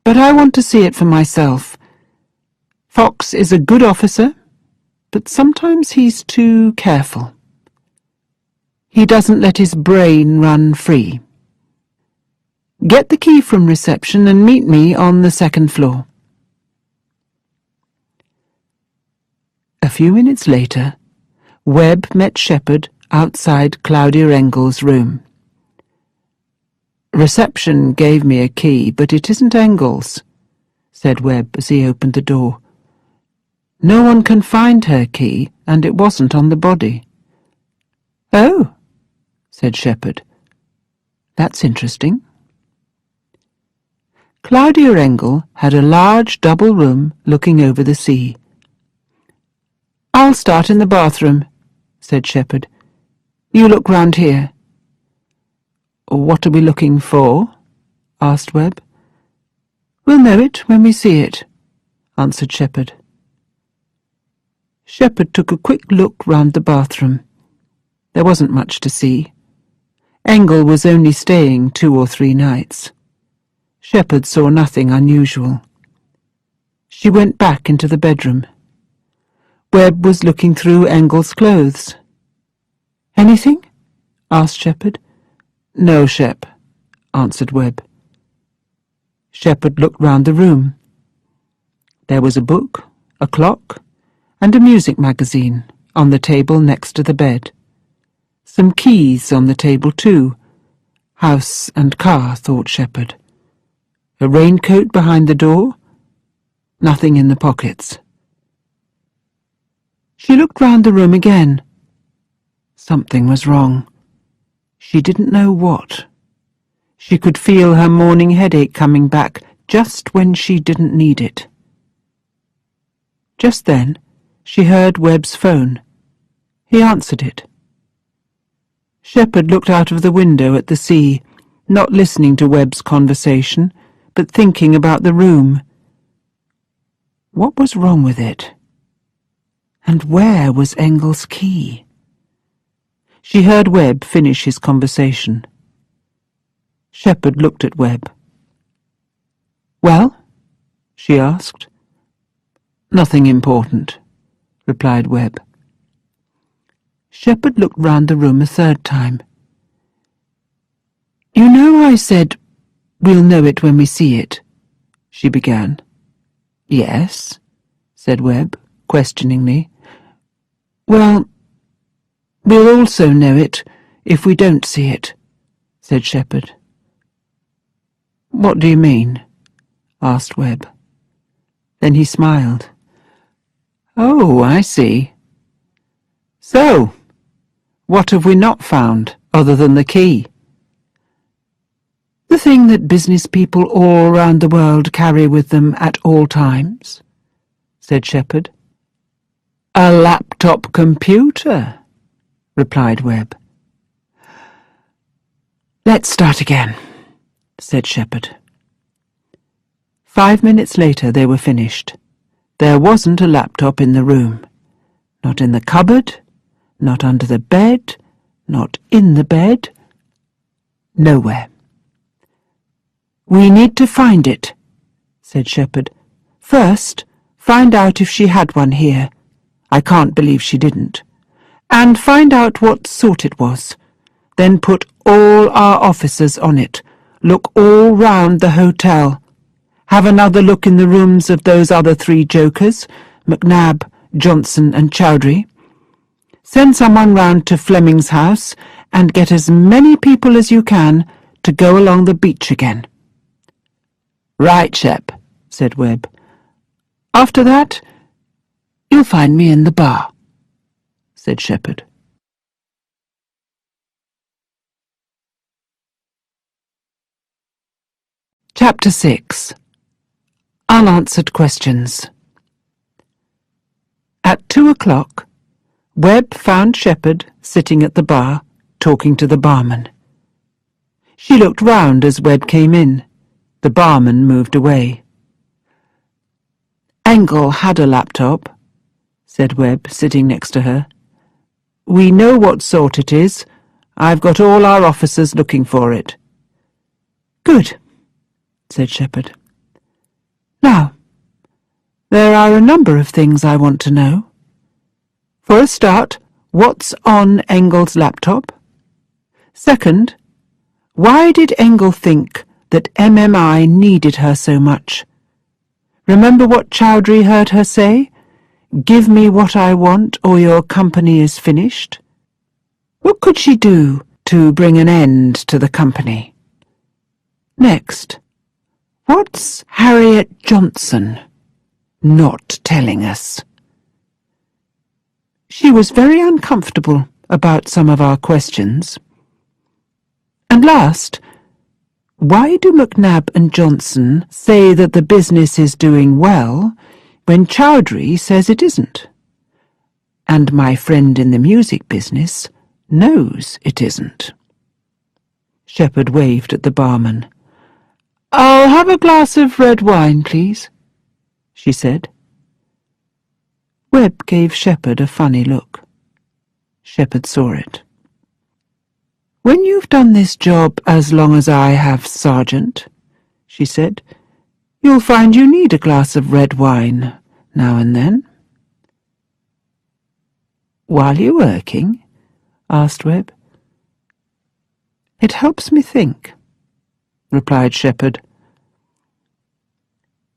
but I want to see it for myself. Fox is a good officer, but sometimes he's too careful. He doesn't let his brain run free. Get the key from reception and meet me on the 2nd floor." A few minutes later, Webb met Shepherd outside Claudia Engel's room. "Reception gave me a key, but it isn't Engel's," said Webb as he opened the door. "No one can find her key, and it wasn't on the body." "Oh," said Shepherd. "That's interesting." Claudia Engel had a large double room looking over the sea. "I'll start in the bathroom," said Shepherd. "You look round here." "What are we looking for?" asked Webb. "We'll know it when we see it," answered Shepherd. Shepherd took a quick look round the bathroom. There wasn't much to see. Engel was only staying 2 or 3 nights. Shepherd saw nothing unusual. She went back into the bedroom. Webb was looking through Engel's clothes. "Anything?" asked Shepherd. "No, Shep," answered Webb. Shepherd looked round the room. There was a book, a clock, and a music magazine on the table next to the bed. Some keys on the table too. House and car, thought Shepherd. A raincoat behind the door? Nothing in the pockets. She looked round the room again. Something was wrong. She didn't know what. She could feel her morning headache coming back just when she didn't need it. Just then, she heard Webb's phone. He answered it. Shepherd looked out of the window at the sea, not listening to Webb's conversation, but thinking about the room. What was wrong with it? And where was Engel's key? She heard Webb finish his conversation. Shepherd looked at Webb. "Well?" she asked. "Nothing important," replied Webb. Shepherd looked round the room a third time. "You know I said, 'We'll know it when we see it,'" she began. "Yes," said Webb, questioningly. "Well, we'll also know it if we don't see it," said Shepherd. "What do you mean?" asked Webb. Then he smiled. "Oh, I see. So, what have we not found, other than the key?" "The thing that business people all round the world carry with them at all times," said Shepherd. "A laptop computer," replied Webb. "Let's start again," said Shepherd. 5 minutes later they were finished. There wasn't a laptop in the room. Not in the cupboard, not under the bed, not in the bed. Nowhere. "We need to find it," said Shepherd. "First, find out if she had one here. I can't believe she didn't. And find out what sort it was. Then put all our officers on it. Look all round the hotel. Have another look in the rooms of those other 3 jokers, McNab, Johnson and Chowdhury. Send someone round to Fleming's house and get as many people as you can to go along the beach again." "Right, Shep," said Webb. "After that, you'll find me in the bar," said Shepherd. Chapter 6. Unanswered Questions. At 2 o'clock, Webb found Shepherd sitting at the bar, talking to the barman. She looked round as Webb came in. The barman moved away. "Engel had a laptop," said Webb, sitting next to her. "We know what sort it is. I've got all our officers looking for it." "Good," said Shepherd. "Now, there are a number of things I want to know. For a start, what's on Engel's laptop? Second, why did Engel think that MMI needed her so much? Remember what Chowdhury heard her say? 'Give me what I want or your company is finished.' What could she do to bring an end to the company? Next, what's Harriet Johnson not telling us?" She was very uncomfortable about some of our questions. And last, why do McNab and Johnson say that the business is doing well when Chowdhury says it isn't? And my friend in the music business knows it isn't. Shepherd waved at the barman. "I'll have a glass of red wine, please," she said. Webb gave Shepherd a funny look. Shepherd saw it. "When you've done this job as long as I have, Sergeant," she said, "you'll find you need a glass of red wine now and then." "While you're working?" asked Webb. "It helps me think," replied Shepherd.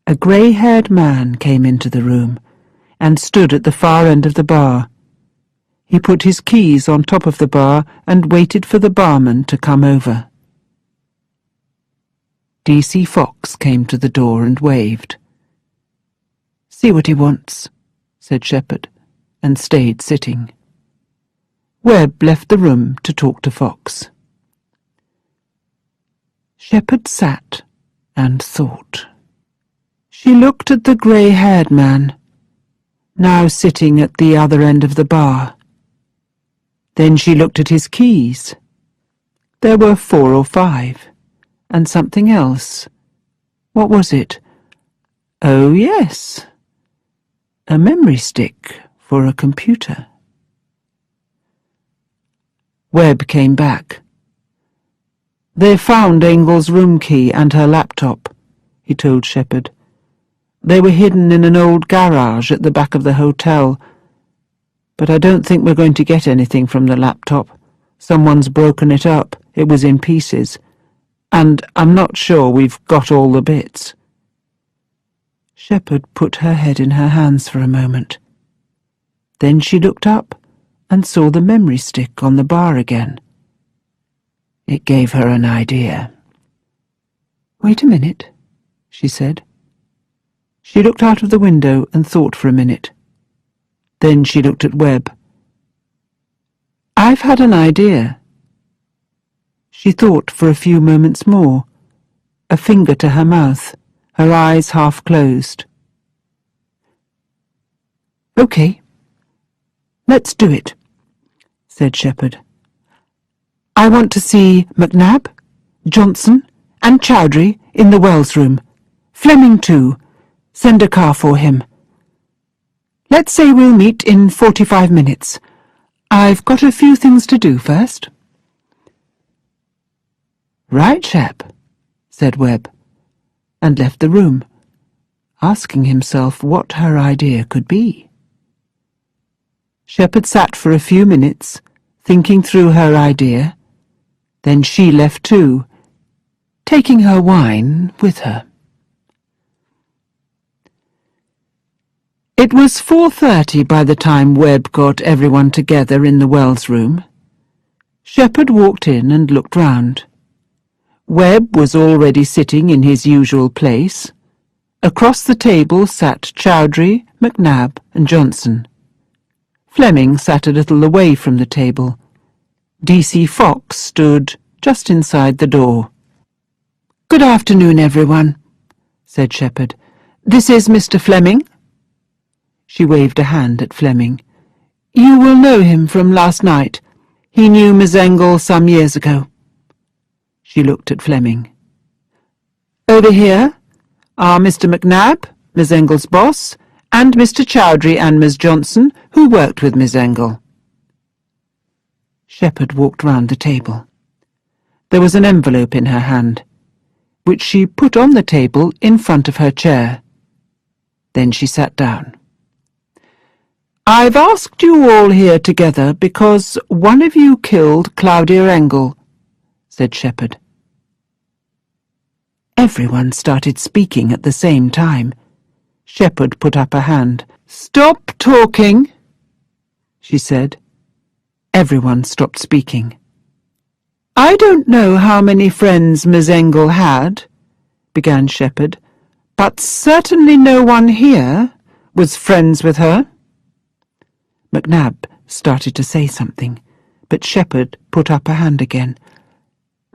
A grey-haired man came into the room and stood at the far end of the bar. He put his keys on top of the bar and waited for the barman to come over. DC Fox came to the door and waved. "See what he wants," said Shepherd, and stayed sitting. Webb left the room to talk to Fox. Shepherd sat and thought. She looked at the grey-haired man, now sitting at the other end of the bar. Then she looked at his keys. There were 4 or 5, and something else. What was it? Oh, yes, a memory stick for a computer. Webb came back. "They found Engel's room key and her laptop," he told Shepherd. "They were hidden in an old garage at the back of the hotel. But I don't think we're going to get anything from the laptop. Someone's broken it up. It was in pieces. And I'm not sure we've got all the bits." Shepherd put her head in her hands for a moment. Then she looked up and saw the memory stick on the bar again. It gave her an idea. "Wait a minute," she said. She looked out of the window and thought for a minute. Then she looked at Webb. "I've had an idea." She thought for a few moments more, a finger to her mouth, her eyes half closed. "Okay, let's do it," said Shepherd. "I want to see McNab, Johnson and Chowdhury in the Wells room. Fleming too. Send a car for him. Let's say we'll meet in 45 minutes. I've got a few things to do first." "Right, chap," said Webb, and left the room, asking himself what her idea could be. Shepherd sat for a few minutes, thinking through her idea. Then she left too, taking her wine with her. It was 4:30 by the time Webb got everyone together in the Wells room. Shepherd walked in and looked round. Webb was already sitting in his usual place. Across the table sat Chowdhury, McNab and Johnson. Fleming sat a little away from the table. DC Fox stood just inside the door. "Good afternoon, everyone," said Shepherd. "This is Mr. Fleming." She waved a hand at Fleming. "You will know him from last night. He knew Miss Engel some years ago." She looked at Fleming. "Over here are Mr. McNab, Miss Engel's boss, and Mr. Chowdhury and Miss Johnson, who worked with Miss Engel." Shepherd walked round the table. There was an envelope in her hand, which she put on the table in front of her chair. Then she sat down. "I've asked you all here together because one of you killed Claudia Engel," said Shepherd. Everyone started speaking at the same time. Shepherd put up a hand. "Stop talking," she said. Everyone stopped speaking. "I don't know how many friends Miss Engel had," began Shepherd, "but certainly no one here was friends with her." McNab started to say something, but Shepherd put up a hand again.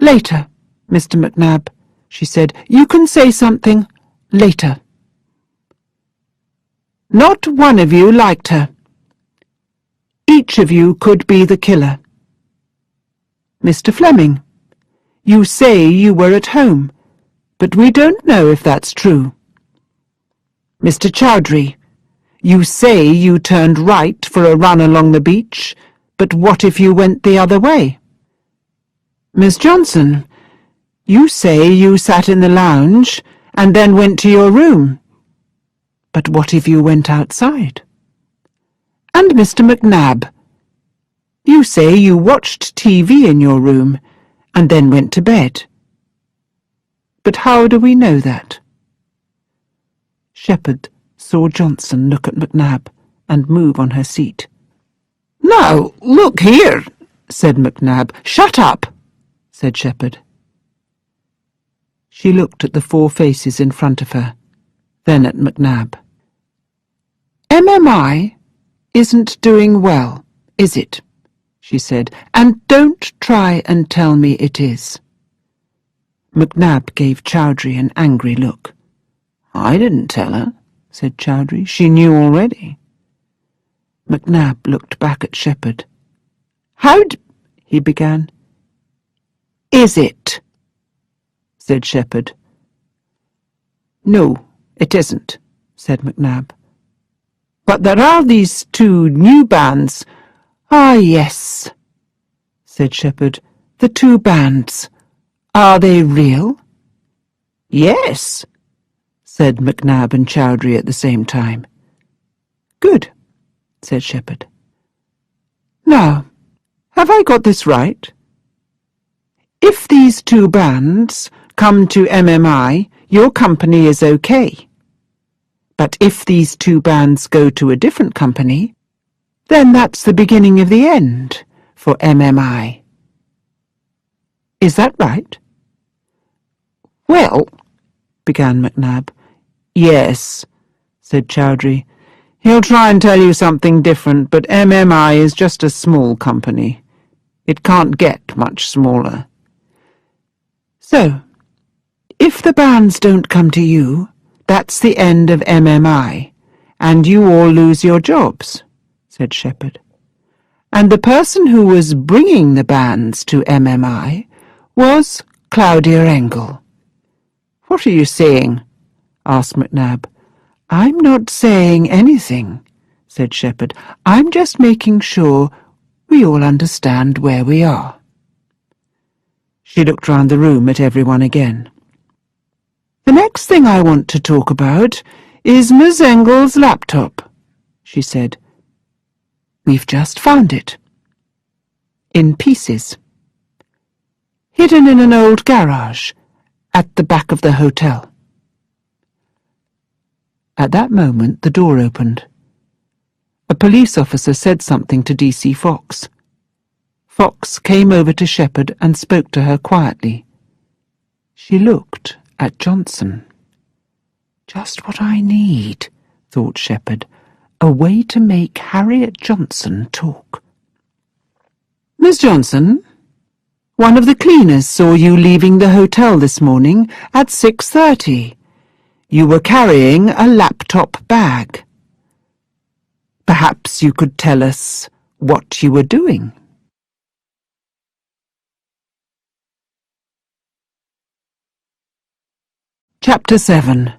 "Later, Mr. McNab," she said. "You can say something later." "Not one of you liked her. Each of you could be the killer. Mr. Fleming, you say you were at home, but we don't know if that's true. Mr. Chowdhury, you say you turned right for a run along the beach, but what if you went the other way? Miss Johnson, you say you sat in the lounge and then went to your room, but what if you went outside? And Mr. McNab, you say you watched TV in your room and then went to bed. But how do we know that?" Shepherd saw Johnson look at McNab and move on her seat. "Now, look here," said McNab. "Shut up," said Shepherd. She looked at the four faces in front of her, then at McNab. "MMI isn't doing well, is it?" she said, "and don't try and tell me it is." McNab gave Chowdhury an angry look. "I didn't tell her," said Chowdhury. "She knew already." McNab looked back at Shepherd. "How'd—" he began. "Is it?" said Shepherd. "No, it isn't," said McNab. "But there are these two new bands—" "Ah, yes," said Shepherd. "The two bands. Are they real?" "Yes," said McNab and Chowdhury at the same time. "Good," said Shepherd. "Now, have I got this right? If these two bands come to MMI, your company is okay. But if these two bands go to a different company, then that's the beginning of the end for MMI. Is that right?" "Well," began McNab. "Yes," said Chowdhury. "He'll try and tell you something different, but MMI is just a small company. It can't get much smaller." "So, if the bands don't come to you, that's the end of MMI, and you all lose your jobs," said Shepherd. "And the person who was bringing the bands to MMI was Claudia Engel." "What are you saying?" asked McNab. "I'm not saying anything," said Shepherd. "I'm just making sure we all understand where we are." She looked round the room at everyone again. "The next thing I want to talk about is Miss Engel's laptop," she said. "We've just found it. In pieces. Hidden in an old garage at the back of the hotel." At that moment the door opened. A police officer said something to DC Fox. Fox came over to Shepherd and spoke to her quietly. She looked at Johnson. "Just what I need," thought Shepherd, "a way to make Harriet Johnson talk." "Miss Johnson, one of the cleaners saw you leaving the hotel this morning at 6:30. You were carrying a laptop bag. Perhaps you could tell us what you were doing." Chapter 7.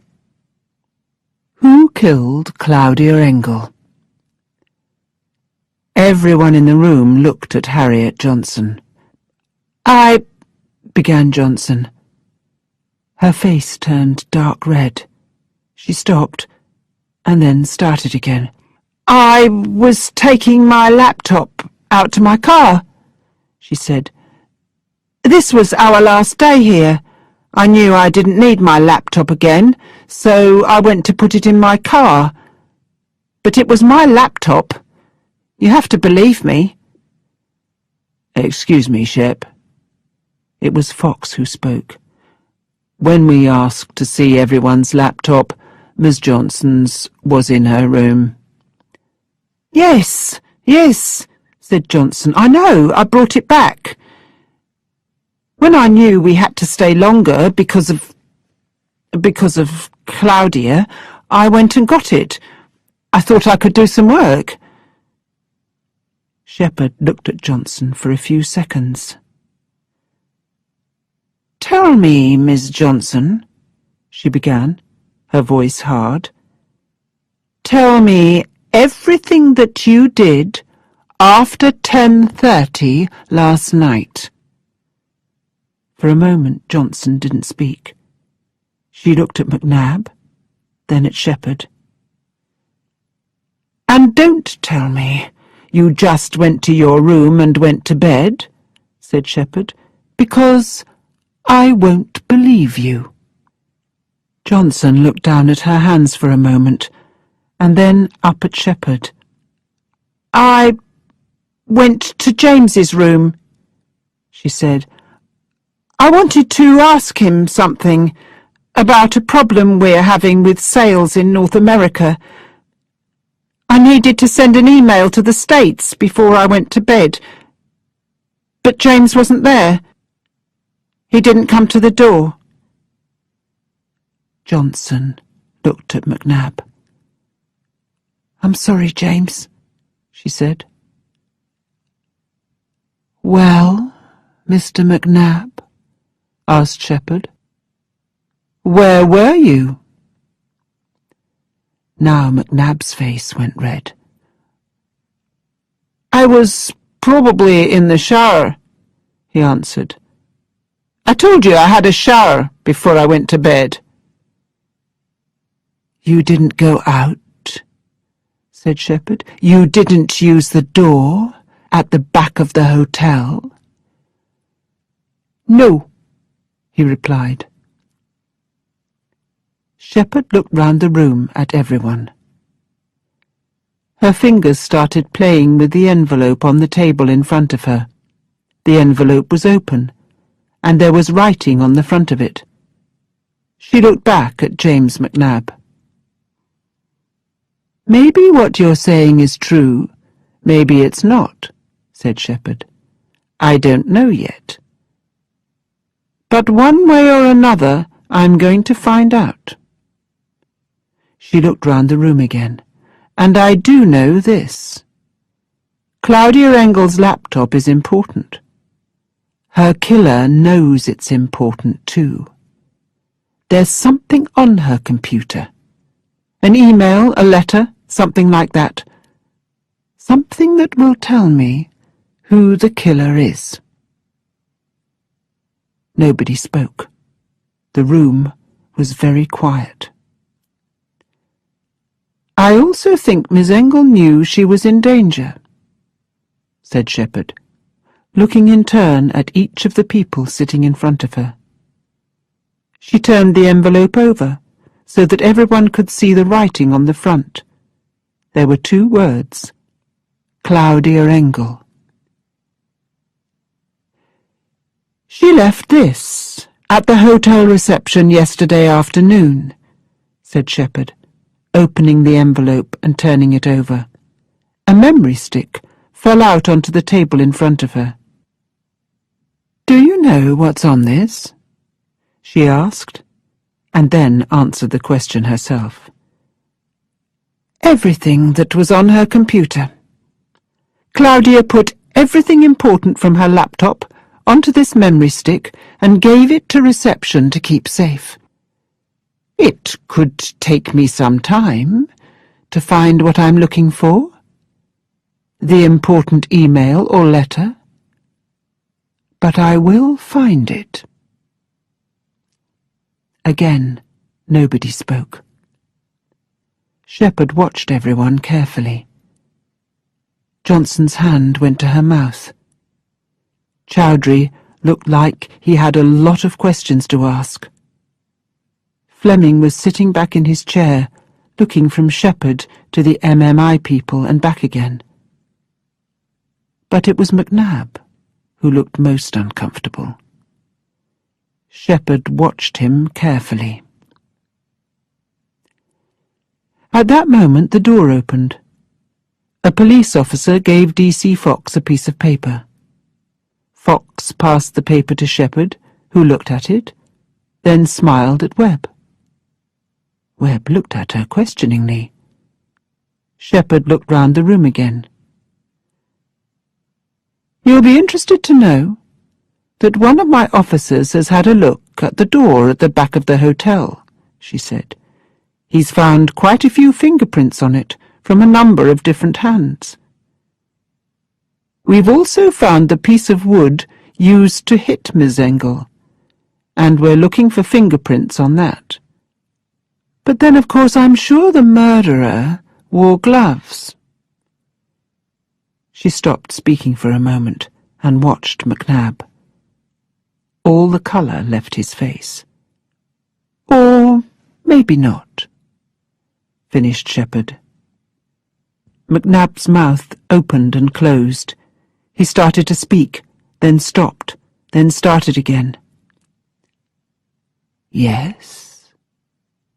Who killed Claudia Engel? Everyone in the room looked at Harriet Johnson. "I—" began Johnson. Her face turned dark red. She stopped, and then started again. "I was taking my laptop out to my car," she said. "This was our last day here. I knew I didn't need my laptop again, so I went to put it in my car. But it was my laptop. You have to believe me." "Excuse me, Shep." It was Fox who spoke. "When we asked to see everyone's laptop, Miss Johnson's was in her room." Yes, said Johnson. "I know, I brought it back. When I knew we had to stay longer because of Claudia, I went and got it. I thought I could do some work." Shepherd looked at Johnson for a few seconds. "Tell me, Miss Johnson," she began, her voice hard. "Tell me everything that you did after 10:30 last night." For a moment Johnson didn't speak. She looked at McNab, then at Shepherd. "And don't tell me you just went to your room and went to bed," said Shepherd, "because I won't believe you." Johnson looked down at her hands for a moment, and then up at Shepherd. "I went to James's room," she said. I wanted to ask him something about a problem we're having with sales in North America. I needed to send an email to the States before I went to bed, but James wasn't there. He didn't come to the door. Johnson looked at McNab. "I'm sorry, James," she said. "Well, Mr. McNab?" asked Shepherd. "Where were you?" Now McNab's face went red. "I was probably in the shower," he answered. "I told you I had a shower before I went to bed." "You didn't go out?" said Shepherd. "You didn't use the door at the back of the hotel?" "No," he replied. Shepherd looked round the room at everyone. Her fingers started playing with the envelope on the table in front of her. The envelope was open, and there was writing on the front of it. She looked back at James McNab. "Maybe what you're saying is true, maybe it's not," said Shepherd. "I don't know yet. But one way or another, I'm going to find out." She looked round the room again. "And I do know this. Claudia Engel's laptop is important. Her killer knows it's important too. There's something on her computer. An email, a letter, something like that. Something that will tell me who the killer is." Nobody spoke. The room was very quiet. "I also think Miss Engel knew she was in danger," said Shepherd, looking in turn at each of the people sitting in front of her. She turned the envelope over so that everyone could see the writing on the front. There were 2 words: Claudia Engel. "She left this at the hotel reception yesterday afternoon," said Shepherd, opening the envelope and turning it over. A memory stick fell out onto the table in front of her. "Do you know what's on this?" she asked, and then answered the question herself. "Everything that was on her computer. Claudia put everything important from her laptop onto this memory stick and gave it to reception to keep safe. It could take me some time to find what I'm looking for, the important email or letter, but I will find it." Again, nobody spoke. Shepherd watched everyone carefully. Johnson's hand went to her mouth. Chowdhury looked like he had a lot of questions to ask. Fleming was sitting back in his chair, looking from Shepherd to the MMI people and back again. But it was McNab who looked most uncomfortable. Shepherd watched him carefully. At that moment the door opened. A police officer gave DC Fox a piece of paper. Fox passed the paper to Shepherd, who looked at it, then smiled at Webb. Webb looked at her questioningly. Shepherd looked round the room again. "You'll be interested to know that one of my officers has had a look at the door at the back of the hotel," she said. "He's found quite a few fingerprints on it from a number of different hands. We've also found the piece of wood used to hit Miss Engel, and we're looking for fingerprints on that. But then, of course, I'm sure the murderer wore gloves." She stopped speaking for a moment and watched McNab. All the colour left his face. "Or maybe not," finished Shepherd. McNab's mouth opened and closed. He started to speak, then stopped, then started again. "Yes,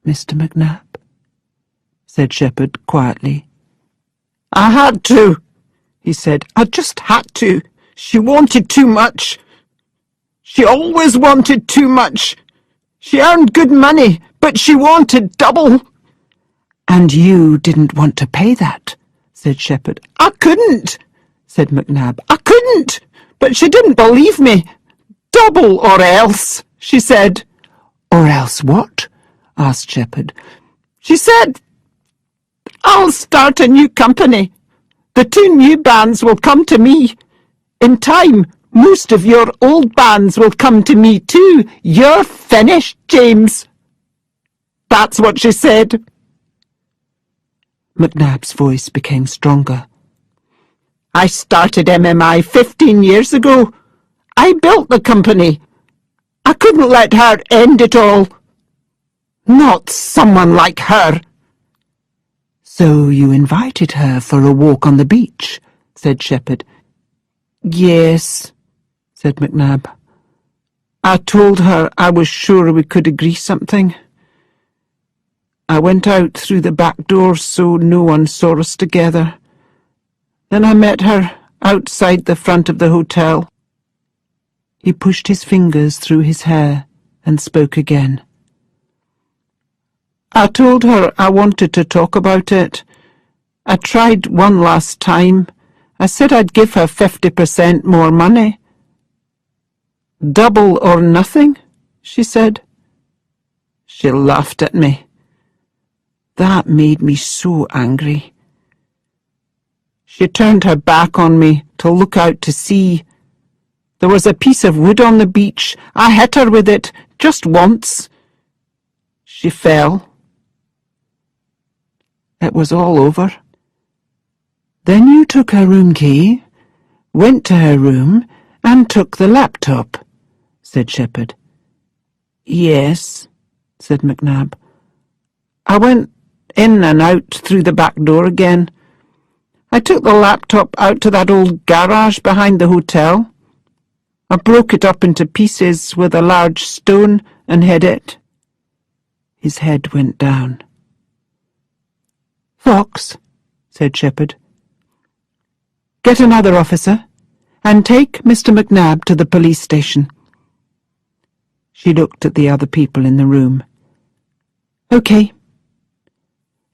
Mr. McNab," said Shepherd quietly. "I had to," he said. "I just had to. She wanted too much. She always wanted too much. She earned good money, but she wanted double." "And you didn't want to pay that," said Shepherd. "I couldn't," said McNab. "I couldn't. But she didn't believe me. 'Double or else,' she said." "Or else what?" asked Shepherd. "She said, 'I'll start a new company. The 2 new bands will come to me. In time, most of your old bands will come to me too. You're finished, James.' That's what she said." McNab's voice became stronger. "I started MMI 15 years ago. I built the company. I couldn't let her end it all. Not someone like her." "So you invited her for a walk on the beach," said Shepherd. "Yes," said McNab. "I told her I was sure we could agree something. I went out through the back door so no one saw us together. Then I met her outside the front of the hotel." He pushed his fingers through his hair and spoke again. "I told her I wanted to talk about it. I tried one last time. I said I'd give her 50% more money. 'Double or nothing,' she said. She laughed at me. That made me so angry. She turned her back on me to look out to sea. There was a piece of wood on the beach. I hit her with it, just once. She fell. It was all over." "Then you took her room key, went to her room, and took the laptop," said Shepherd. "Yes," said McNab. "I went in and out through the back door again. I took the laptop out to that old garage behind the hotel. I broke it up into pieces with a large stone and hid it." His head went down. "Fox," said Shepherd, "get another officer, and take Mr. McNab to the police station." She looked at the other people in the room. "Okay.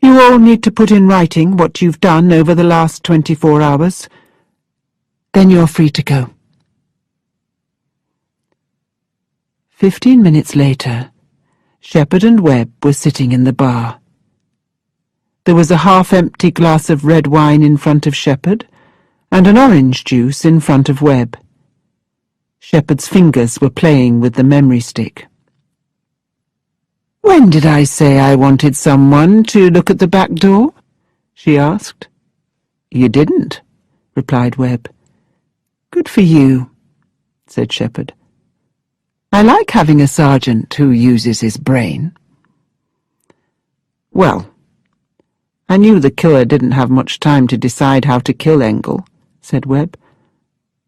You all need to put in writing what you've done over the last 24 hours. Then you're free to go." 15 minutes later, Shepherd and Webb were sitting in the bar. There was a half-empty glass of red wine in front of Shepherd, and an orange juice in front of Webb. Shepherd's fingers were playing with the memory stick. "When did I say I wanted someone to look at the back door?" she asked. "You didn't," replied Webb. "Good for you," said Shepherd. "I like having a sergeant who uses his brain." "Well, I knew the killer didn't have much time to decide how to kill Engel," said Webb.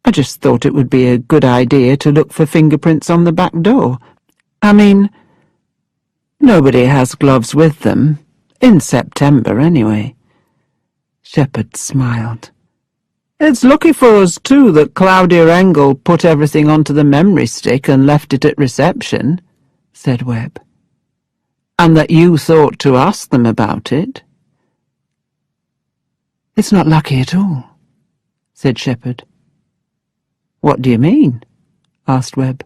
"I just thought it would be a good idea to look for fingerprints on the back door. I mean, nobody has gloves with them, in September anyway." Shepherd smiled. "It's lucky for us, too, that Claudia Engel put everything onto the memory stick and left it at reception," said Webb. "And that you thought to ask them about it." "It's not lucky at all," said Shepherd. "What do you mean?" asked Webb.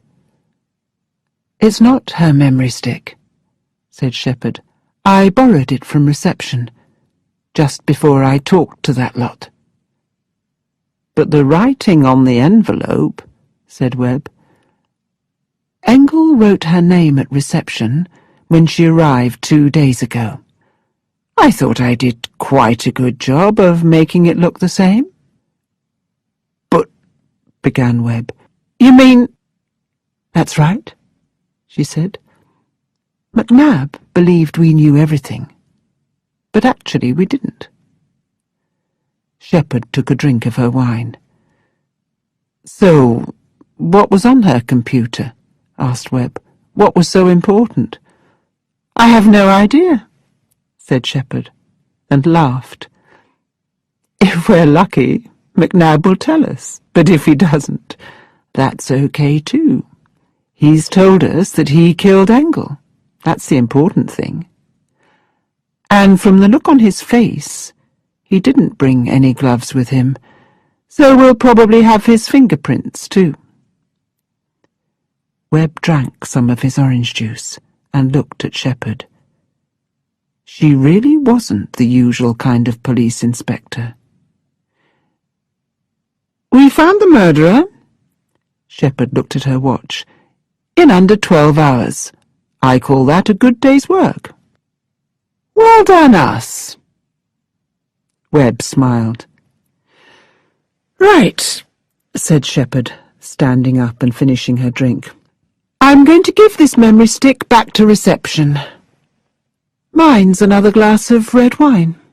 "It's not her memory stick," said Shepherd. "I borrowed it from reception, just before I talked to that lot." "But the writing on the envelope," said Webb. "Engel wrote her name at reception when she arrived 2 days ago. I thought I did quite a good job of making it look the same." "But," began Webb, "you mean—" "That's right," she said. "McNab believed we knew everything, but actually we didn't." Shepherd took a drink of her wine. "So, what was on her computer?" asked Webb. What was so important? I have no idea, said Shepherd, and laughed. If we're lucky, McNab will tell us, but if he doesn't, that's okay too. He's told us that he killed Engel. That's the important thing. And from the look on his face, he didn't bring any gloves with him, so we'll probably have his fingerprints too. Webb drank some of his orange juice and looked at Shepherd. She really wasn't the usual kind of police inspector. We found the murderer, Shepherd looked at her watch, in under 12 hours. I call that a good day's work. Well done us. Webb smiled. Right, said Shepherd, standing up and finishing her drink. I'm going to give this memory stick back to reception. Mine's another glass of red wine.